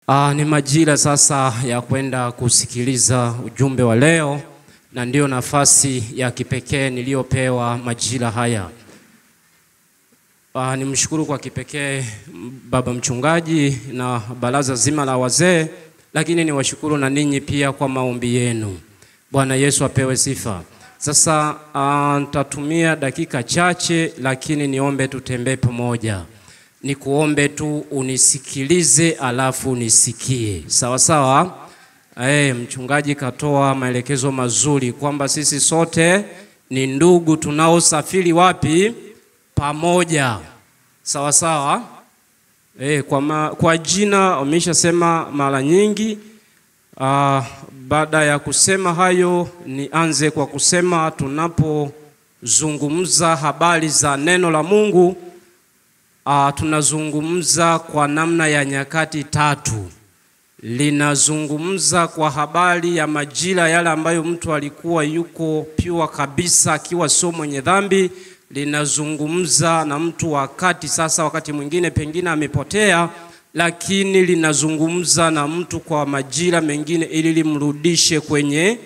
Ni majira sasa ya kwenda kusikiliza ujumbe wa leo, na ndio nafasi ya kipekee niliyopewa majira haya. Nimshukuru kwa kipekee baba mchungaji na baraza zima la wazee, lakini niwashukuru na ninyi pia kwa maombi yenu. Bwana Yesu apewe sifa. Sasa nitatumia dakika chache, lakini niombe tutembee pamoja. Nikuombe tu unisikilize alafu unisikie. Sawa sawa? Mchungaji katoa maelekezo mazuri kwamba sisi sote ni ndugu tunaosafiri wapi? Pamoja. Sawa sawa? Kwa jina umeshasema mara nyingi. Baada ya kusema hayo, nianze kwa kusema tunapozungumza habari za neno la Mungu, tunazungumza kwa namna ya nyakati tatu. Linazungumza kwa habari ya majira yale ambayo mtu alikuwa yuko pure kabisa, akiwa sio mwenye dhambi. Linazungumza na mtu wakati sasa, wakati mwingine pengine amepotea, lakini linazungumza na mtu kwa majira mengine ili limrudishe kwenye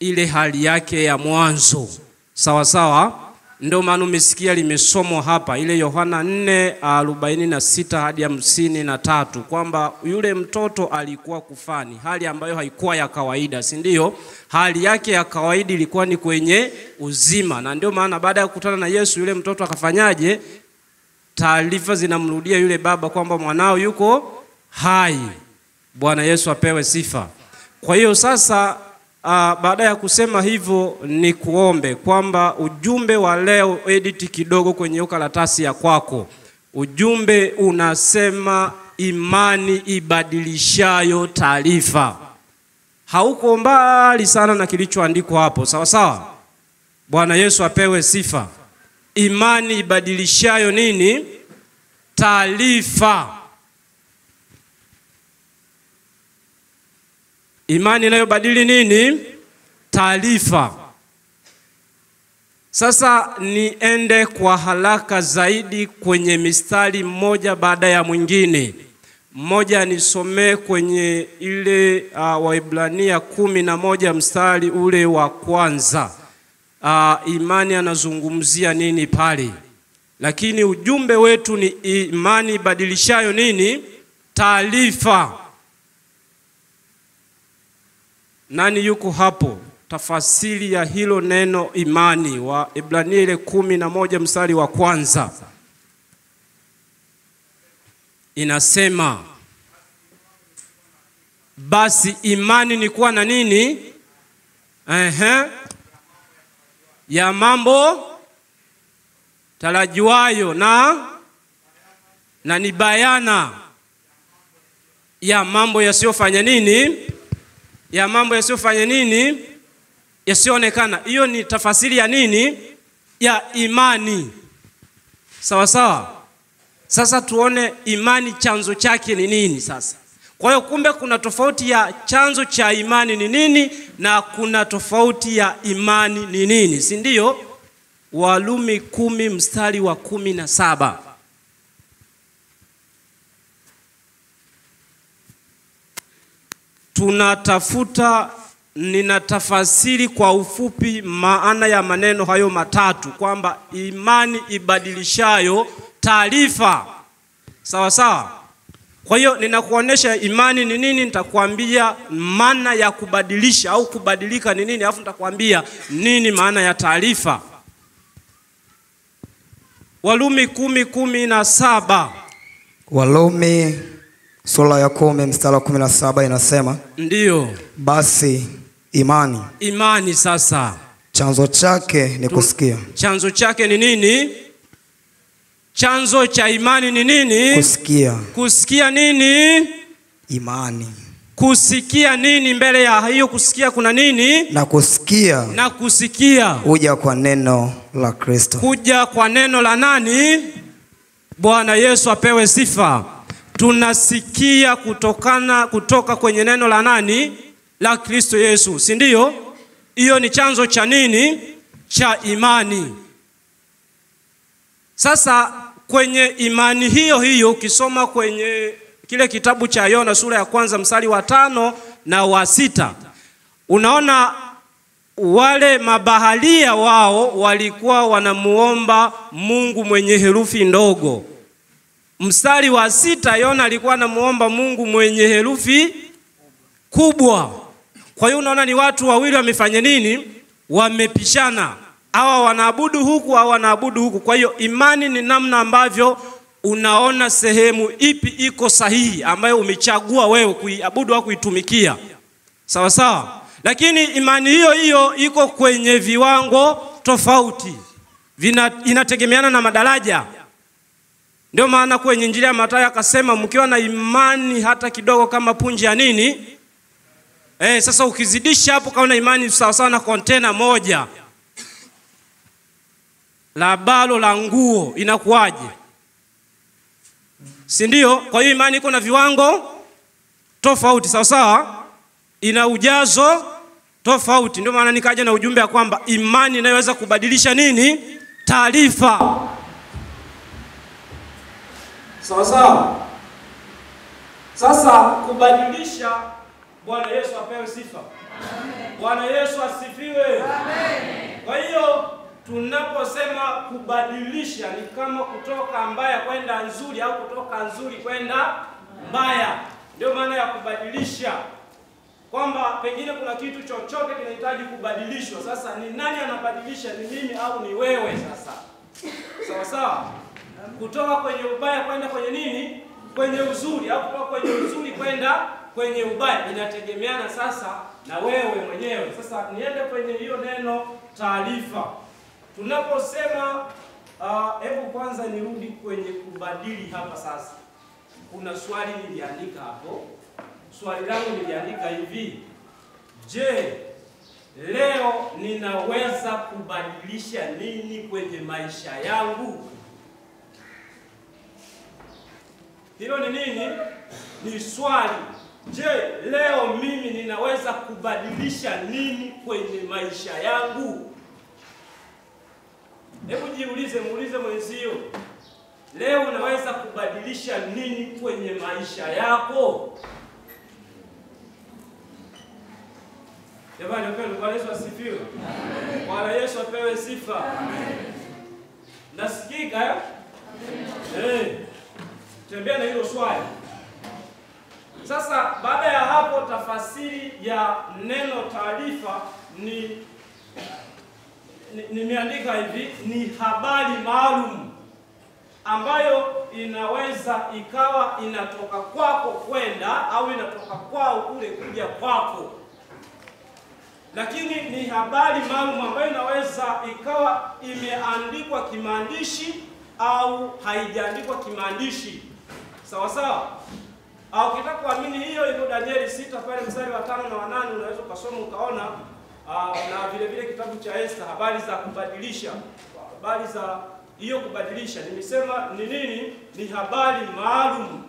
ile hali yake ya mwanzo. Sawa sawa? Ndio maana umesikia limesomwa hapa ile Yohana 4:46 hadi 53 kwamba yule mtoto alikuwa kufani, hali ambayo haikuwa ya kawaida, si ndio? Hali yake ya kawaida ilikuwa ni kwenye uzima, na ndio maana baada ya kukutana na Yesu yule mtoto akafanyaje? Taarifa zinamrudia yule baba kwamba mwanao yuko hai. Bwana Yesu apewe sifa. Kwa hiyo sasa baada ya kusema hivyo, ni kuombe kwamba ujumbe wa leo, edit kidogo kwenye karatasi ya kwako. Ujumbe unasema imani ibadilishayo taarifa. Hauko mbali sana na kilichoandikwa hapo. Sawa sawa? Bwana Yesu apewe sifa. Imani ibadilishayo nini? Taarifa. Imani inayobadili nini? Taarifa. Sasa niende kwa haraka zaidi kwenye mistari mmoja baada ya mwingine. Mmoja nisomee kwenye ile Waebrania 11 mstari ule wa kwanza. Imani anazungumzia nini pale? Lakini ujumbe wetu ni imani ibadilishayo nini? Taarifa. Nani yuko hapo? Tafasiri ya hilo neno imani, Waebrania ile 11 mstari wa kwanza. Inasema basi imani ni kuwa na nini? Ya mambo tarajiwayo na ni bayana ya mambo yasiyofanya nini? Ya mambo yasiyofanya nini? Yasiyoonekana. Hiyo ni tafasiri ya nini? Ya imani. Sawa sawa? Sasa tuone imani chanzo chake ni nini sasa. Kwa hiyo kumbe kuna tofauti ya chanzo cha imani ni nini na kuna tofauti ya imani ni nini, si ndio? Warumi 10 mstari wa 17. Ninatafasiri kwa ufupi maana ya maneno hayo matatu kwamba imani ibadilishayo taarifa. Sawa sawa? Kwa hiyo ninakuonesha imani ni nini, nitakwambia maana ya kubadilisha au kubadilika ni nini, alafu nitakwambia nini maana ya taarifa. Warumi 10:17. Warumi sura ya 10 mstari wa 17 inasema, ndio, basi imani sasa chanzo chake ni kusikia. Chanzo chake ni nini? Chanzo cha imani ni nini? Kusikia. Kusikia nini? Imani. Kusikia nini? Mbele ya hiyo kusikia kuna nini? Na kusikia kuja kwa neno la Kristo. Kuja kwa neno la nani? Bwana Yesu apewe sifa. Tunasikia kutoka kwenye neno la nani? La Kristo Yesu, si ndio? Hiyo ni chanzo cha nini? Cha imani. Sasa kwenye imani hiyo ukisoma kwenye kile kitabu cha Yona sura ya kwanza mstari wa 5 na wa 6, unaona wale mabaharia wao walikuwa wanamuomba Mungu mwenye herufi ndogo. Mstari wa 6 Yona alikuwa anamuomba Mungu mwenye herufi kubwa. Kwa hiyo unaona ni watu wawili wamefanya nini? Wamepishana. Hawa wanaabudu huku, hawa wanaabudu huku. Kwa hiyo imani ni namna ambavyo unaona sehemu ipi iko sahihi ambayo umechagua wewe kuiabudu au kuitumikia. Sawa sawa? Lakini imani hiyo hiyo iko kwenye viwango tofauti. Inategemeana na madaraja. Ndio maana kwenye Injili ya Mathayo akasema mkiwa na imani hata kidogo kama punje ya nini? Sasa ukizidisha hapo kaona imani sawa sawa na kontena moja la balo la nguo, inakuwaje? Si ndio? Kwa hiyo imani iko na viwango tofauti, sawa sawa, ina ujazo tofauti. Ndio maana nikaja na ujumbe ya kwamba imani inaweza kubadilisha nini? Taarifa. Sawa sawa. Sasa kubadilisha, Bwana Yesu apewe sifa. Amen. Bwana Yesu asifiwe. Amen. Kwa hiyo tunaposema kubadilisha ni kama kutoka mbaya kwenda nzuri au kutoka nzuri kwenda mbaya. Ndio maana ya kubadilisha. Kwamba pengine kuna kitu chochote kinahitaji kubadilishwa. Sasa ni nani anabadilisha? Ni mimi au ni wewe sasa? Sawa sawa? Kutoka kwenye ubaya kwenda kwenye nini? Kwenye uzuri, au kutoka kwenye uzuri kwenda kwenye ubaya. Inategemeana sasa na wewe mwenyewe. Sasa niende kwenye hiyo neno taarifa. Tunaposema hebu kwanza nirudi kwenye kubadili hapa sasa. Kuna swali niliandika hapo. Swali langu niliandika hivi: je, leo ninaweza kubadilisha nini kwenye maisha yangu? Hilo ni nini? Ni swali. Je, leo mimi ninaweza kubadilisha nini kwenye maisha yangu? Hebu jiulize, muulize mwenzio. Leo unaweza kubadilisha nini kwenye maisha yako? Jamani, Bwana Yesu asifiwe. Amen. Bwana Yesu apewe sifa. Amen. Nasikika? Amen. Tembea na hilo swali. Sasa baada ya hapo, tafasiri ya neno taarifa nimeandika hivi: ni habari maalum ambayo inaweza ikawa inatoka kwako kwenda au inatoka kwao kule kuja kwako. Lakini ni habari maalum ambayo inaweza ikawa imeandikwa kimaandishi au haijaandikwa kimaandishi. Sawa sawa? Au ukitaka kuamini hiyo, iko Danieli 6 pale mstari wa 5 na wa 8, unaweza kusoma ukaona. Na vile vile kitabu cha Esther, habari za kubadilisha. Habari za hiyo kubadilisha, nimesema ni nini? Ni habari maalum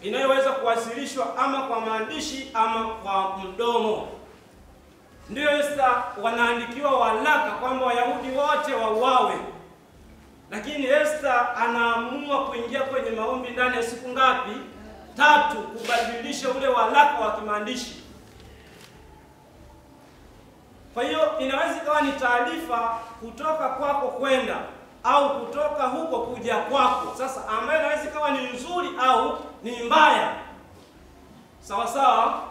inayoweza kuwasilishwa ama kwa maandishi ama kwa mdomo. Ndio Esther wanaandikiwa waraka kwamba Wayahudi wote wauawe. Lakini Esther anaamua kuingia kwenye maombi ndani ya siku ngapi? 3, kubadilisha ule waraka wa kimaandishi. Kwa hiyo inaweza ikawa ni taarifa kutoka kwako kwenda au kutoka huko kuja kwako. Sasa ambayo inaweza ikawa ni nzuri au ni mbaya. Sawa sawa?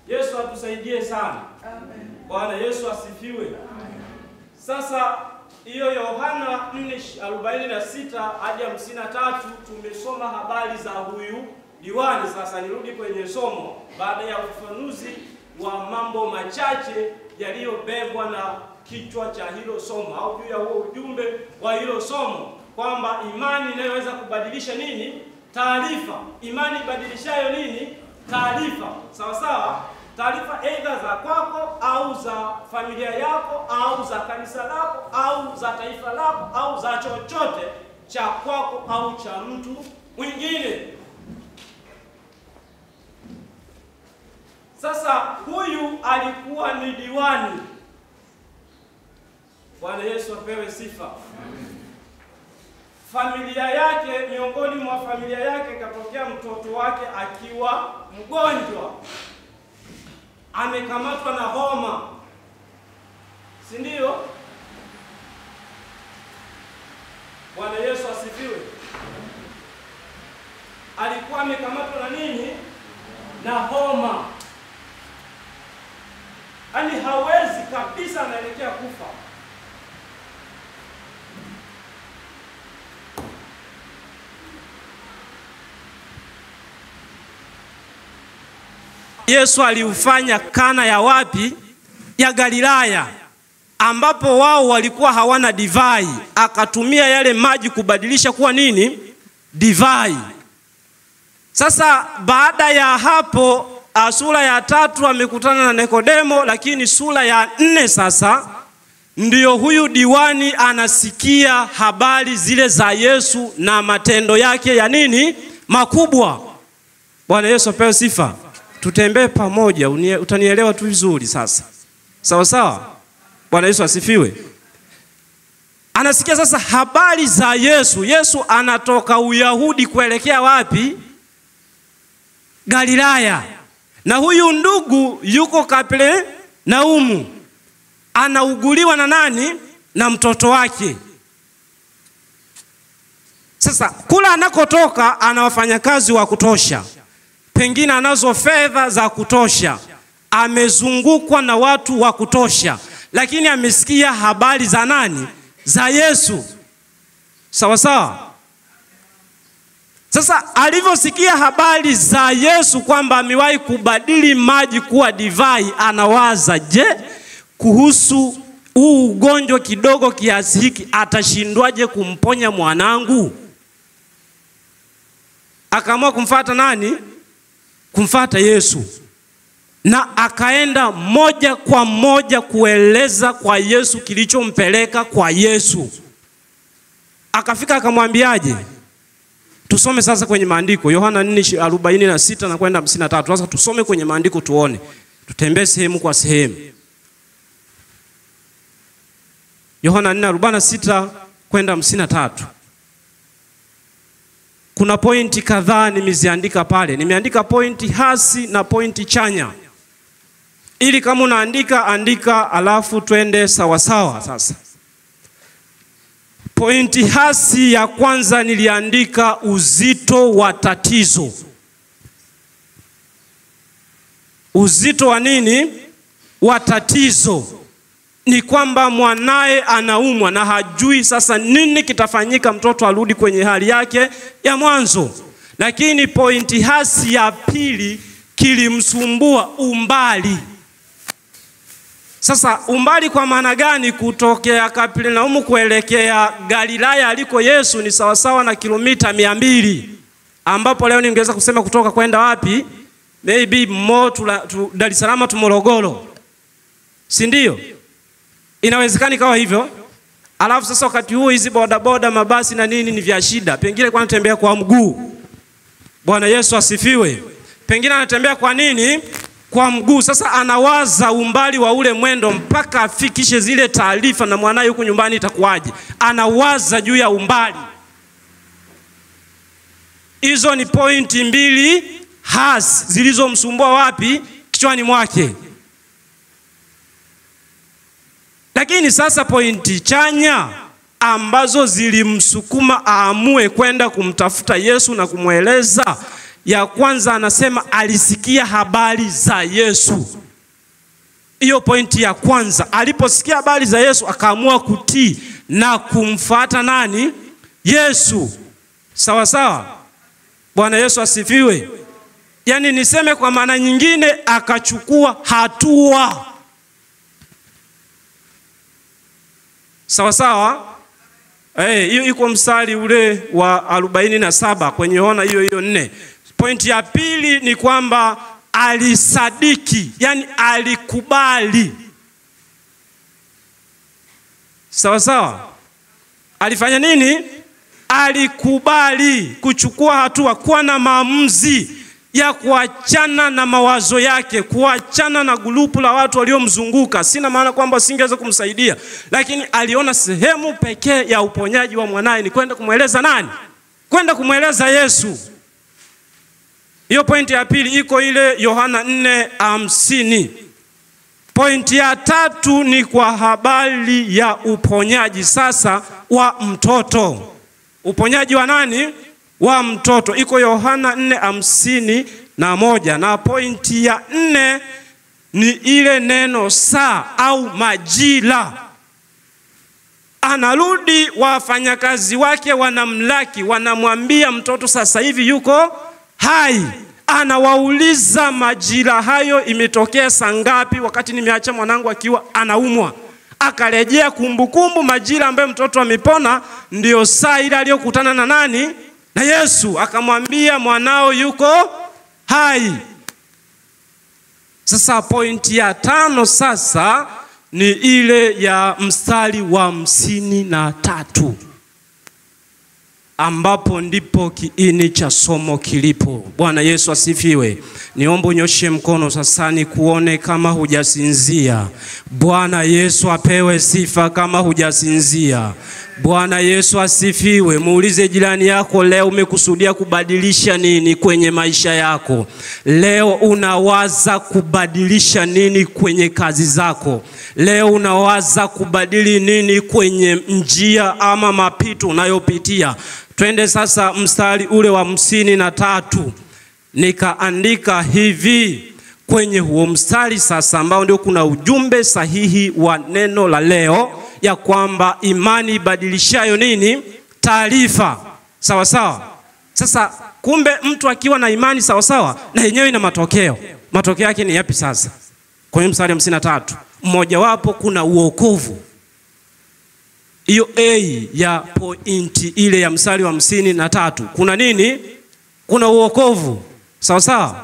Yesu atusaidie sana. Amen. Bwana Yesu asifiwe. Amen. Sasa hiyo Yohana 4:46 hadi 53 tumesoma habari za huyu diwani. Sasa nirudi kwenye somo baada ya ufafanuzi wa mambo machache yaliyobebwa na kichwa cha hilo somo au juu ya huo ujumbe wa hilo somo, kwamba imani inayoweza kubadilisha nini? Taarifa. Imani ibadilishayo nini? Taarifa. Sawa sawa? Taarifa aidha za kwako au za familia yako au za kanisa lako au za taifa lako au za chochote cha kwako au cha mtu mwingine. Sasa huyu alikuwa ni diwani. Bwana Yesu apewe sifa. familia yake, miongoni mwa familia yake katokea mtoto wake akiwa mgonjwa, amekamatwa na homa, si ndio? Bwana Yesu asifiwe. Alikuwa amekamatwa na nini? Na homa. Yaani hawezi kabisa, anaelekea kufa. Yesu aliufanya Kana ya wapi? Ya Galilaya, ambapo wao walikuwa hawana divai, akatumia yale maji kubadilisha kuwa nini? Divai. Sasa baada ya hapo, sura ya 3 amekutana na Nikodemo, lakini sura ya 4 sasa ndiyo huyu diwani anasikia habari zile za Yesu na matendo yake ya nini? Makubwa. Bwana Yesu apewe sifa. Tutembee pamoja, utanielewa tu vizuri sasa. Sawa sawa? Bwana Yesu asifiwe. Anasikia sasa habari za Yesu. Yesu anatoka Uyahudi kuelekea wapi? Galilaya. Na huyu ndugu yuko Kapernaumu, anauguliwa na nani? Na mtoto wake. Sasa kula anakotoka ana wafanyakazi wa kutosha, pengine anazo fedha za kutosha, amezungukwa na watu wa kutosha, lakini amesikia habari za nani? Za Yesu. Sawa sawa? Sasa alivyosikia habari za Yesu kwamba amewahi kubadili maji kuwa divai, anawaza, je, kuhusu huu ugonjwa kidogo kiasi hiki atashindwaje kumponya mwanangu? Akaamua kumfuata nani? Kumfuata Yesu. Na akaenda moja kwa moja kueleza kwa Yesu kilichompeleka kwa Yesu. Akafika akamwambiaje? Tusome sasa kwenye maandiko, Yohana 4:46 na kwenda 53. Sasa tusome kwenye maandiko tuone. Tutembee sehemu kwa sehemu. Yohana 4:46 kwenda 53. Kuna pointi kadhaa nimeziandika pale. Nimeandika pointi hasi na pointi chanya, ili kama unaandika andika, alafu twende sawa sawa. Sasa pointi hasi ya kwanza niliandika uzito wa tatizo. Uzito wa nini? Wa tatizo. Ni kwamba mwanae anaumwa na hajui sasa nini kitafanyika mtoto arudi kwenye hali yake ya mwanzo. Lakini pointi hasi ya pili kilimsumbua umbali. Sasa umbali kwa maana gani? Kutokea Kapernaumu kuelekea Galilaya aliko Yesu ni sawasawa na kilomita 200, ambapo leo ningeweza kusema kutoka kwenda wapi? Maybe Dar es Salaam tu Morogoro. Si ndio? Inawezekana ikawa hivyo. Alafu sasa wakati huo hizi bodaboda, mabasi na nini ni vya shida. Pengine kwa anatembea kwa mguu. Bwana Yesu asifiwe. Pengine anatembea kwa nini? Kwa mguu. Sasa anawaza umbali wa ule mwendo mpaka afikishe zile taarifa na mwanae yuko nyumbani itakuwaje. Anawaza juu ya umbali. Hizo ni pointi mbili hasi zilizomsumbua wapi? Kichwani mwake. Lakini sasa pointi chanya ambazo zilimsukuma aamue kwenda kumtafuta Yesu na kumweleza, ya kwanza anasema alisikia habari za Yesu. Hiyo pointi ya kwanza, aliposikia habari za Yesu akaamua kutii na kumfuata nani? Yesu. Sawa sawa? Bwana Yesu asifiwe. Yaani niseme kwa maana nyingine, akachukua hatua. Sawa sawa? Hiyo iko mstari ule wa 47 kwenye Yohana hiyo 4. Pointi ya pili ni kwamba alisadiki, yani alikubali. Sawa sawa? Alifanya nini? Alikubali kuchukua hatua, kuwa na maamuzi ya kuachana na mawazo yake, kuachana na grupu la watu waliomzunguka. Sina maana kwamba singeweza kumsaidia, lakini aliona sehemu pekee ya uponyaji wa mwanae ni kwenda kumweleza nani? Kwenda kumweleza Yesu. Hiyo pointi ya pili iko ile Yohana 4:50. Pointi ya tatu ni kwa habari ya uponyaji sasa wa mtoto. Uponyaji wa nani? Wa mtoto. Iko Yohana 4:51. Na pointi ya 4 ni ile neno saa au majira. Anarudi, wafanyakazi wake wanamlaki, wanamwambia mtoto sasa hivi yuko hai. Anawauliza majira hayo imetokea saa ngapi, wakati nimeacha mwanangu akiwa anaumwa. Akarejea kumbukumbu majira ambayo mtoto amepona ndio saa ile aliyokutana na nani? Na Yesu. Akamwambia mwanao yuko hai. Sasa pointi ya 5 sasa ni ile ya mstari wa 53, ambapo ndipo kiini cha somo kilipo. Bwana Yesu asifiwe. Niombe unyoshe mkono sasa ni kuone kama hujasinzia. Bwana Yesu apewe sifa kama hujasinzia. Bwana Yesu asifiwe. Muulize jirani yako, leo umekusudia kubadilisha nini kwenye maisha yako? Leo unawaza kubadilisha nini kwenye kazi zako? Leo unawaza kubadili nini kwenye njia ama mapito unayopitia? Twende sasa mstari ule wa 53. Nikaandika hivi kwenye huo mstari sasa, ambao ndio kuna ujumbe sahihi wa neno la leo, ya kwamba imani ibadilishayo nini? Taarifa. Sawa sawa. Sasa kumbe mtu akiwa na imani sawa sawa na yenyewe ina matokeo. Matokeo yake ni yapi sasa? Kwenye mstari wa 53, mmoja wapo kuna uokovu. Hiyo A ya pointi ile ya mstari wa 53. Kuna nini? Kuna uokovu. Sawa sawa.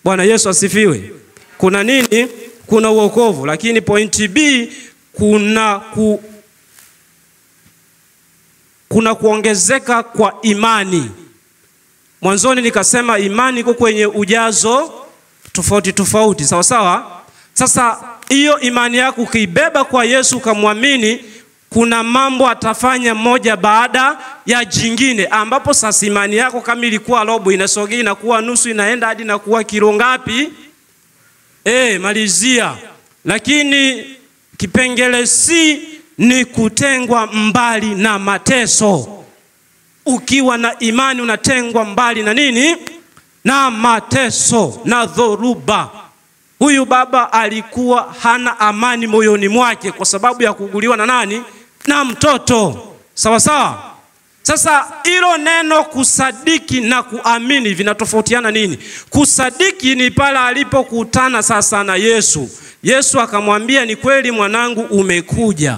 Bwana Yesu asifiwe. Kuna nini? Kuna uokovu. Lakini pointi B kuna kuongezeka kwa imani. Mwanzoni nikasema imani iko kwenye ujazo tofauti tofauti. Sawa sawa. Sasa hiyo imani yako ukiibeba kwa Yesu ukamwamini, kuna mambo atafanya moja baada ya jingine, ambapo sasa imani yako kama ilikuwa robo inasogea inakuwa nusu, inaenda hadi na kuwa kilo ngapi? Malizia. Lakini kipengele C ni kutengwa mbali na mateso. Ukiwa na imani unatengwa mbali na nini? Na mateso na dhoruba. Huyu baba alikuwa hana amani moyoni mwake kwa sababu ya kuguliwa na nani? Na mtoto. Sawa sawa. Sasa hilo neno kusadiki na kuamini vinatofautiana nini? Kusadiki ni pale alipokutana sasa na Yesu. Yesu akamwambia, ni kweli mwanangu umekuja.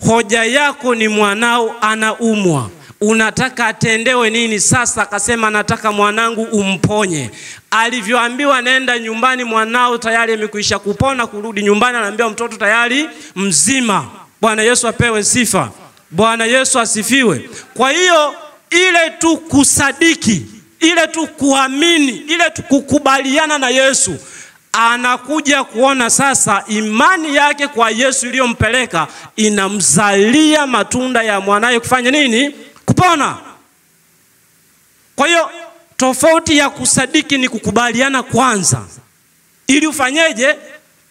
Hoja yako ni mwanao anaumwa. Unataka atendewe nini sasa? Akasema nataka mwanangu umponye. Alivyoambiwa nenda nyumbani, mwanao tayari amekwisha kupona. Kurudi nyumbani anaambia mtoto tayari mzima. Bwana Yesu apewe sifa. Bwana Yesu asifiwe. Kwa hiyo ile tu kusadiki, ile tu kuamini, ile tu kukubaliana na Yesu, anakuja kuona sasa imani yake kwa Yesu iliyompeleka inamzalia matunda ya mwanae kufanya nini? Kupona. Kwa hiyo tofauti ya kusadiki ni kukubaliana kwanza, ili ufanyeje?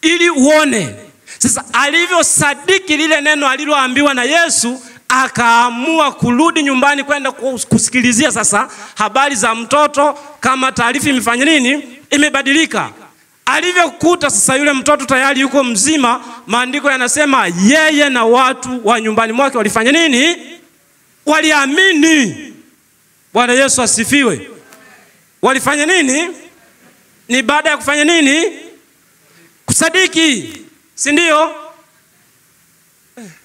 Ili uone. Sasa alivyosadiki lile neno aliloambiwa na Yesu, akaamua kurudi nyumbani kwenda kusikilizia sasa habari za mtoto, kama taarifa imefanya nini? Imebadilika. Alivyokuta sasa yule mtoto tayari yuko mzima, maandiko yanasema yeye na watu wa nyumbani mwake walifanya nini? Waliamini. Bwana Yesu asifiwe. Walifanya nini? Ni baada ya kufanya nini? Kusadiki. Si ndio?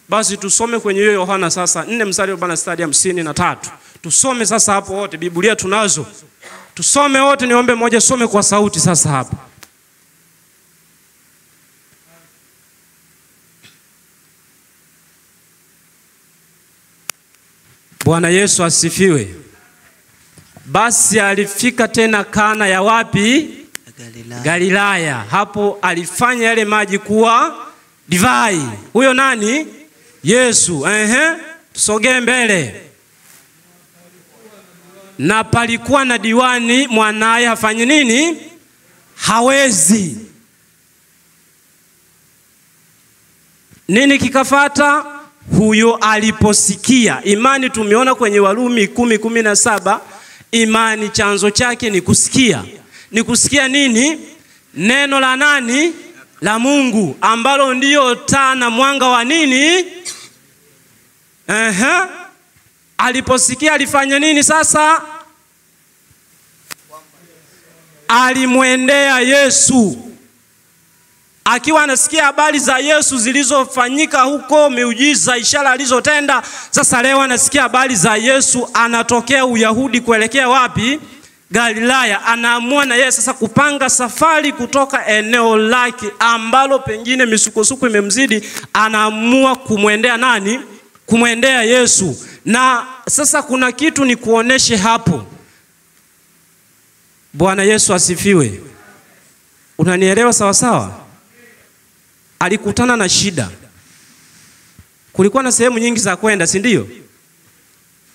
Basi tusome kwenye hiyo Yohana sasa 4 mstari wa 53. Tusome sasa hapo wote, Biblia tunazo. Tusome wote, niombe mmoja some kwa sauti sasa hapa. Bwana Yesu asifiwe. Basi alifika tena Kana ya wapi? Galilaya. Hapo alifanya yale maji kuwa divai. Huyo nani? Yesu. Tusogee mbele. Na palikuwa na diwani, mwanaye hafanyi nini? Hawezi. Nini kikafata? Huyo aliposikia. Imani tumeona kwenye Warumi 10:17, imani chanzo chake ni kusikia. Ni kusikia nini? Neno la nani? La Mungu, ambalo ndio taa na mwanga wa nini? Aliposikia alifanya nini sasa? Alimwendea Yesu. Akiwa anasikia habari za Yesu zilizofanyika huko, miujiza, ishara alizotenda. Sasa leo anasikia habari za Yesu, anatokea Uyahudi kuelekea wapi? Galilaya. Anaamua na yeye sasa kupanga safari kutoka eneo lake ambalo pengine misukosuko imemzidi, anaamua kumwendea nani? Kumwendea Yesu. Na sasa kuna kitu ni kuoneshe hapo. Bwana Yesu asifiwe. Unanielewa sawa sawa? Alikutana na shida. Kulikuwa na sehemu nyingi za kwenda, si ndio?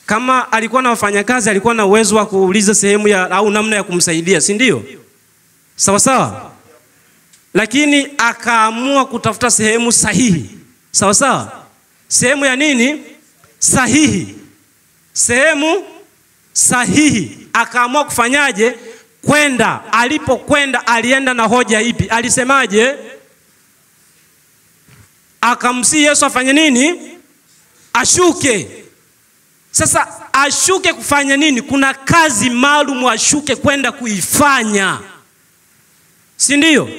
Kama alikuwa na wafanyakazi, alikuwa na uwezo wa kuuliza sehemu ya au namna ya kumsaidia, si ndio? Sawa sawa? Lakini akaamua kutafuta sehemu sahihi. Sawa sawa? Sehemu ya nini? Sahihi. Sehemu sahihi. Akaamua kufanyaje? Kwenda. Alipokwenda alienda na hoja ipi? Alisemaje? Akamsihi Yesu afanye nini? Ashuke. Sasa ashuke kufanya nini? Kuna kazi maalum ashuke kwenda kuifanya, si ndio?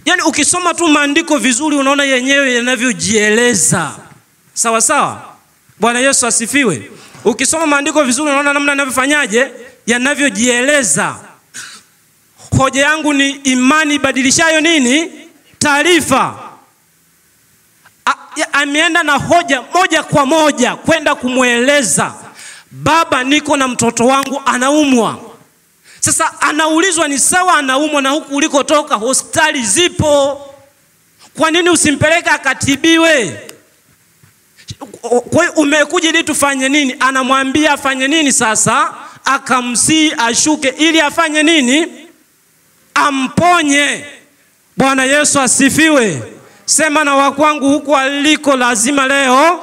Yaani ukisoma tu maandiko vizuri unaona yenyewe yanavyojieleza. Sawa sawa? Bwana Yesu asifiwe. Ukisoma maandiko vizuri unaona namna yanavyofanyaje? Yanavyojieleza. Hoja yangu ni imani badilishayo nini? Taarifa. Ameenda na hoja moja kwa moja kwenda kumweleza, baba, niko na mtoto wangu anaumwa. Sasa anaulizwa ni sawa anaumwa na huku ulikotoka hospitali zipo. Kwa nini usimpeleke akatibiwe? Kwa hiyo umekuja ili tufanye nini? Anamwambia afanye nini sasa? Akamsihi ashuke ili afanye nini? Amponye. Bwana Yesu asifiwe. Sema na wakwangu huku aliko lazima leo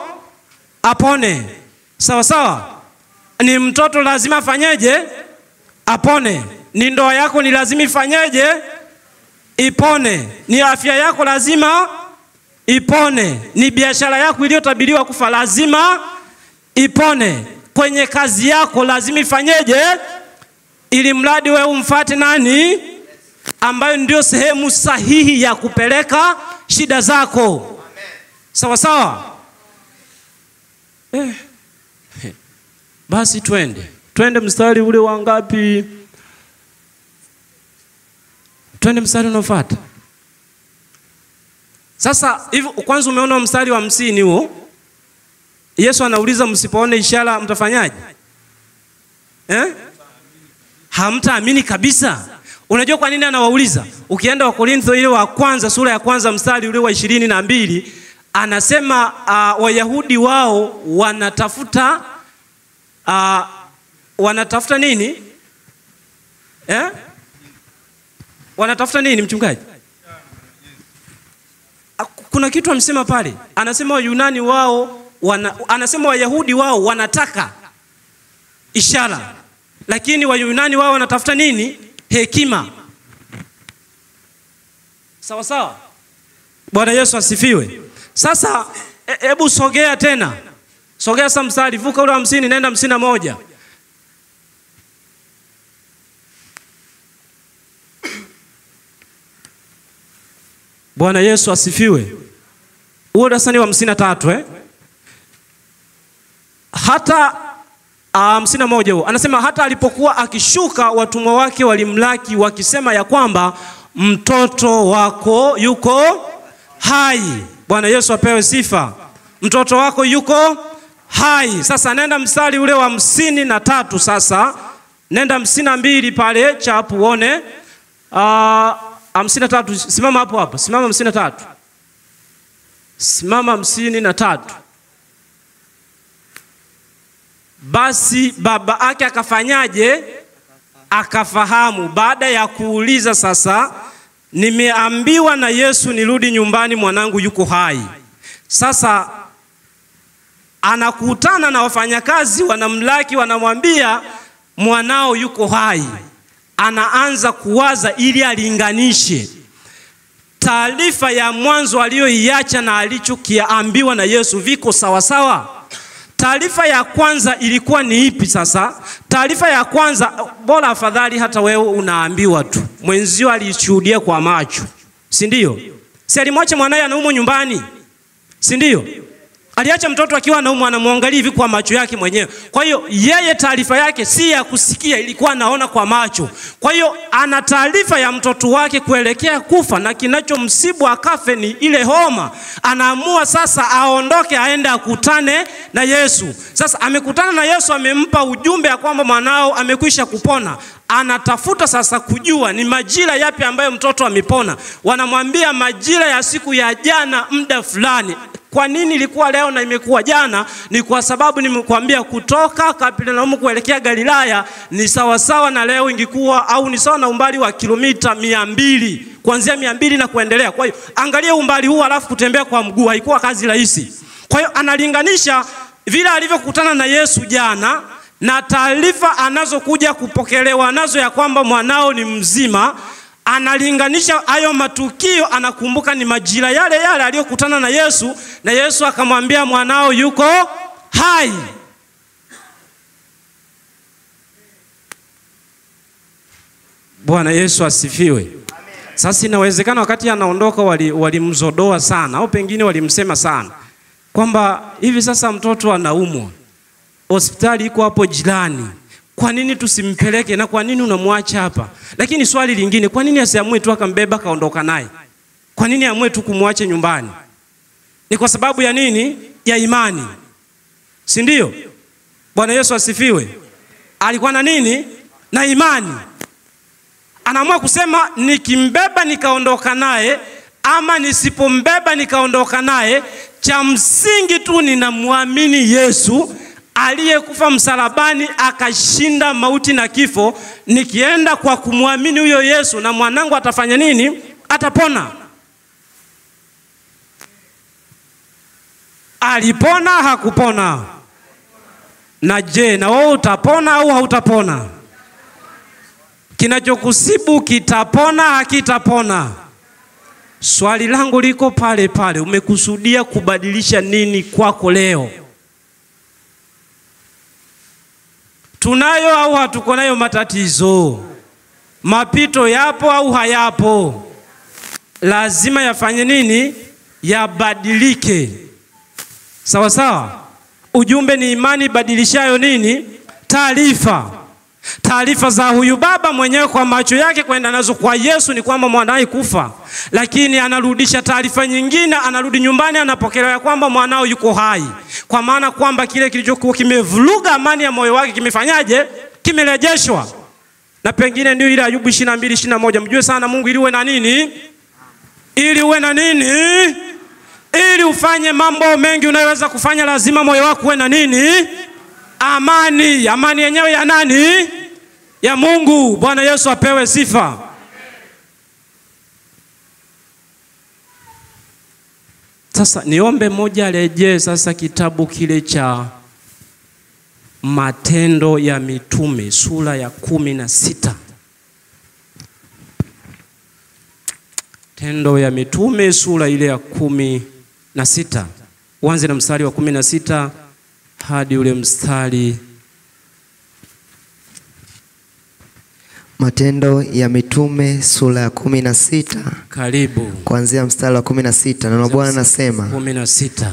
apone. Sawa sawa? Ni mtoto lazima afanyeje? Apone. Ni ndoa yako ni lazima ifanyeje? Ipone. Ni afya yako lazima ipone. Ni biashara yako iliyotabiriwa kufa lazima ipone. Kwenye kazi yako lazima ifanyeje? Ili mradi wewe umfuate nani? Ambayo ndio sehemu sahihi ya kupeleka shida zako. Sawa sawa? Basi twende mstari ule wa ngapi? Twende mstari unaofuata. Sasa hivi kwanza umeona mstari wa 50 huo. Yesu anauliza msipoone ishara mtafanyaje? Hamtaamini kabisa. Unajua kwa nini anawauliza? Ukienda Wakorintho ile wa kwanza sura ya kwanza mstari ule wa 22 anasema Wayahudi wao wanatafuta nini? Wanatafuta nini mchungaji? Kuna kitu amesema pale. Anasema Wayunani wao anasema Wayahudi wao wanataka ishara. Lakini Wayunani wao wanatafuta nini? Hekima. Sawa sawa? Bwana Yesu asifiwe. Sasa hebu sogea tena. Sogea sasa mstari, vuka ule 50 nenda 51. Bwana Yesu asifiwe. Huo darasa ni wa 53 Hata 51 huo. Anasema hata alipokuwa akishuka watumwa wake walimlaki wakisema ya kwamba mtoto wako yuko hai. Bwana Yesu apewe sifa. Mtoto wako yuko hai. Sasa nenda mstari ule wa 53 sasa. Nenda 52 pale chapu uone. 53, simama hapo hapo. Simama 53. Simama 53. Basi baba yake akafanyaje? Akafahamu. Baada ya kuuliza sasa, nimeambiwa na Yesu nirudi nyumbani, mwanangu yuko hai. Sasa anakutana na wafanyakazi, wanamlaki, wanamwambia mwanao yuko hai. Anaanza kuwaza ili alinganishe taarifa ya mwanzo aliyoiacha na alichokiambiwa na Yesu, viko sawa sawa? Taarifa ya kwanza ilikuwa ni ipi sasa? Taarifa ya kwanza, bora afadhali hata wewe unaambiwa tu. Mwenzio alishuhudia kwa macho, si ndio? Si alimwacha mwanae anaumwa nyumbani, si ndio? Aliacha mtoto akiwa anaumwa, anamwangalia hivi kwa macho yake mwenyewe. Kwa hiyo yeye taarifa yake si ya kusikia, ilikuwa anaona kwa macho. Kwa hiyo ana taarifa ya mtoto wake kuelekea kufa, na kinachomsibu akafe ni ile homa. Anaamua sasa aondoke aende akutane na Yesu. Sasa amekutana na Yesu, amempa ujumbe ya kwamba mwanao amekwisha kupona. Anatafuta sasa kujua ni majira yapi ambayo mtoto amepona. Wanamwambia majira ya siku ya jana muda fulani. Kwa nini ilikuwa leo na imekuwa jana? Ni kwa sababu nimekuambia kutoka Kapernaumu kuelekea Galilaya ni sawa sawa na leo ingekuwa, au ni sawa na umbali wa kilomita 200, kuanzia 200 na kuendelea. Kwa hiyo angalia umbali huu, alafu kutembea kwa mguu haikuwa kazi rahisi. Kwa hiyo analinganisha vile alivyokutana na Yesu jana na taarifa anazokuja kupokelewa nazo ya kwamba mwanao ni mzima. Analinganisha hayo matukio, anakumbuka ni majira yale yale aliyokutana na Yesu, na Yesu akamwambia mwanao yuko hai. Bwana Yesu asifiwe. Sasa inawezekana wakati anaondoka walimzodoa sana, au pengine walimsema sana kwamba hivi sasa mtoto anaumwa, hospitali iko hapo jirani, kwa nini tusimpeleke, na kwa nini unamwacha hapa? Lakini swali lingine, kwa nini asiamue tu akambeba kaondoka naye? Kwa nini amue tu kumwache nyumbani? Ni kwa sababu ya nini? Ya imani, si ndio? Bwana Yesu asifiwe. Alikuwa na nini? Na imani. Anaamua kusema nikimbeba nikaondoka naye, ama nisipombeba nikaondoka naye, cha msingi tu ninamwamini Yesu aliyekufa msalabani akashinda mauti na kifo. Nikienda kwa kumwamini huyo Yesu, na mwanangu atafanya nini? Atapona. Alipona hakupona? Na je, na wewe utapona au hautapona? Kinachokusibu kitapona hakitapona? Swali langu liko pale pale, umekusudia kubadilisha nini kwako leo? Tunayo au hatuko nayo matatizo? Mapito yapo au hayapo? Lazima yafanye nini? Yabadilike. Sawa sawa? Ujumbe ni imani badilishayo nini? Taarifa. Taarifa za huyu baba mwenyewe kwa macho yake kwenda nazo kwa Yesu ni kwamba mwanae kufa, lakini anarudisha taarifa nyingine, anarudi nyumbani, anapokelewa kwamba mwanao yuko hai. Kwa maana kwamba kile kilichokuwa kimevuruga amani ya moyo wake kimefanyaje? Kimerejeshwa. Na pengine ndio ile Ayubu 22:21, mjue sana Mungu ili uwe na nini? Ili uwe na nini? Ili ufanye mambo mengi unayoweza kufanya, lazima moyo wako uwe na nini? Amani. Amani yenyewe ya nani? Ya Mungu. Bwana Yesu apewe sifa. Sasa niombe moja rejee sasa kitabu kile cha Matendo ya Mitume sura ya 16. Matendo ya Mitume sura ile ya 16. Uanze na mstari wa 16 hadi ule mstari. Matendo ya Mitume sura ya 16. Karibu. Kuanzia mstari wa 16. Neno Bwana nasema 16.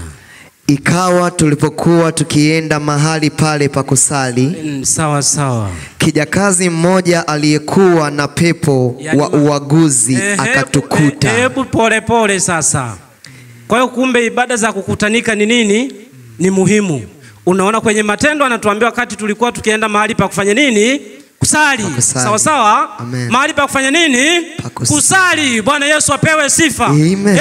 Ikawa tulipokuwa tukienda mahali pale pa kusali, sawa sawa, kijakazi mmoja aliyekuwa na pepo wa uaguzi akatukuta. Hebu pole pole sasa. Kwa hiyo kumbe ibada za kukutanika ni nini? Ni muhimu. Unaona kwenye Matendo anatuambia wakati tulikuwa tukienda mahali pa kufanya nini? kusali. Sawa sawa. Mahali pa kufanya nini? Kusali. Bwana Yesu apewe sifa.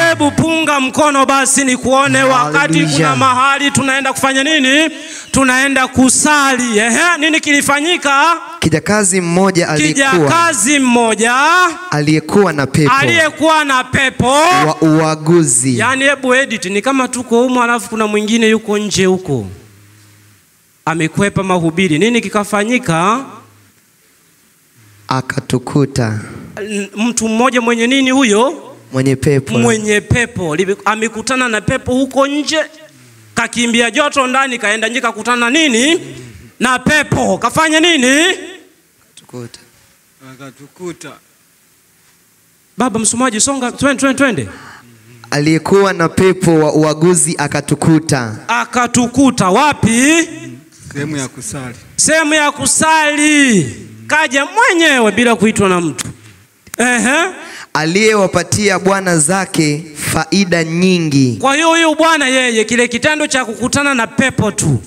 Hebu punga mkono basi ni kuone wakati kuna mahali tunaenda kufanya nini? Tunaenda kusali. Nini kilifanyika? Kijakazi mmoja aliyekuwa na pepo wa uaguzi. Yaani hebu edit, ni kama tuko humo alafu kuna mwingine yuko nje huko amekwepa mahubiri. Nini kikafanyika? Akatukuta mtu mmoja mwenye nini huyo? Mwenye pepo. Amekutana na pepo huko nje, kakimbia joto ndani, kaenda nje kakutana nini? Na pepo. Kafanya nini? Akatukuta. Baba msomaji, songa twende. Aliyekuwa na pepo wa uaguzi akatukuta. Akatukuta wapi? Sehemu ya kusali. Kaja mwenyewe bila kuitwa na mtu. Aliyewapatia bwana zake faida nyingi. Kwa hiyo huyu bwana yeye kile kitendo cha kukutana na pepo tu,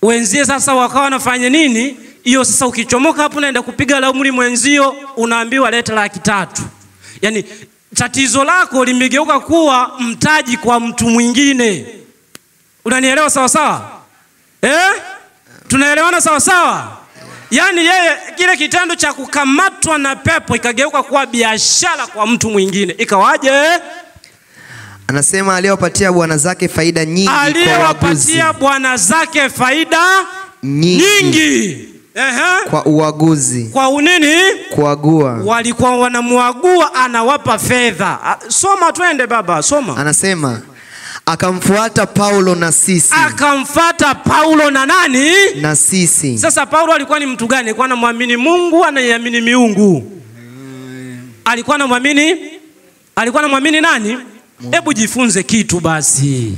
wenzie sasa wakawa nafanya nini? Hiyo sasa ukichomoka hapo unaenda kupiga laumuli mwenzio, unaambiwa leta 300,000. Yaani tatizo lako limegeuka kuwa mtaji kwa mtu mwingine. Unanielewa sawa sawa? Tunaelewana sawa sawa? Yaani yeye kile kitendo cha kukamatwa na pepo ikageuka kuwa biashara kwa mtu mwingine. Ikawaje? Anasema aliyewapatia bwana zake faida nyingi kwa uaguzi. Aliyewapatia bwana zake faida nyingi. Kwa uaguzi. Kwa unini? Kuagua. Walikuwa wanamuagua, anawapa fedha. Soma twende baba, soma. Anasema akamfuata Paulo na sisi. Akamfuata Paulo na nani? Na sisi. Sasa Paulo alikuwa ni mtu gani? Alikuwa anamwamini Mungu, anaiamini miungu. Alikuwa anamwamini nani? Hebu jifunze kitu basi.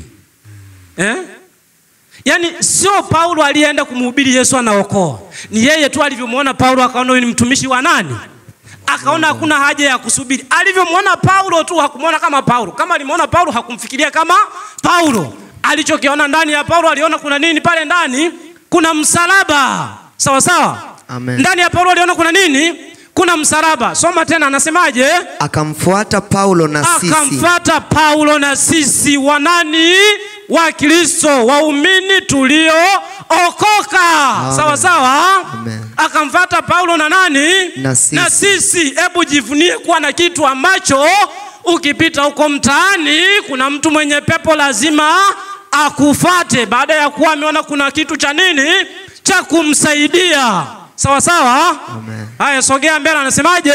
Yaani sio Paulo alienda kumhubiri Yesu anaokoa. Ni yeye tu alivyomuona Paulo akaona ni mtumishi wa nani? Akaona hakuna haja ya kusubiri. Alivyomuona Paulo tu hakumuona kama Paulo. Kama alimuona Paulo hakumfikiria kama Paulo. Alichokiona ndani ya Paulo aliona kuna nini pale ndani? Kuna msalaba. Sawa sawa? Amen. Ndani ya Paulo aliona kuna nini? Kuna msalaba. Soma tena, anasemaje? Akamfuata Paulo na sisi. Akamfuata Paulo na sisi wanani? Wa Kristo, waumini tulio okoka. Sawa sawa? Akamfuata Paulo na nani? Na sisi. Hebu jivunie kuwa na kitu ambacho ukipita huko mtaani kuna mtu mwenye pepo lazima akufuate baada ya kuwa ameona kuna kitu cha nini? Cha kumsaidia. Sawa sawa? Haya, sogea mbele, anasemaje?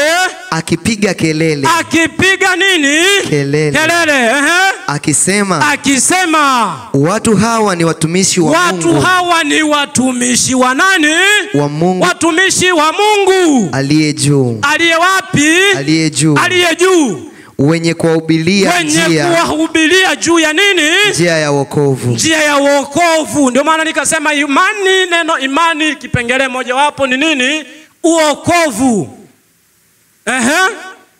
Akipiga kelele. Akipiga nini? Kelele. Akisema watu hawa ni watumishi wa Mungu. Watu hawa ni watumishi wa nani? Wa Mungu. Watumishi wa Mungu aliye juu. Aliye wapi? Aliye juu. Aliye juu. Wenye kuwahubiria juu ya nini? Njia ya wokovu. Njia ya wokovu. Ndio maana nikasema imani, neno imani kipengele moja wapo ni nini? Uokovu.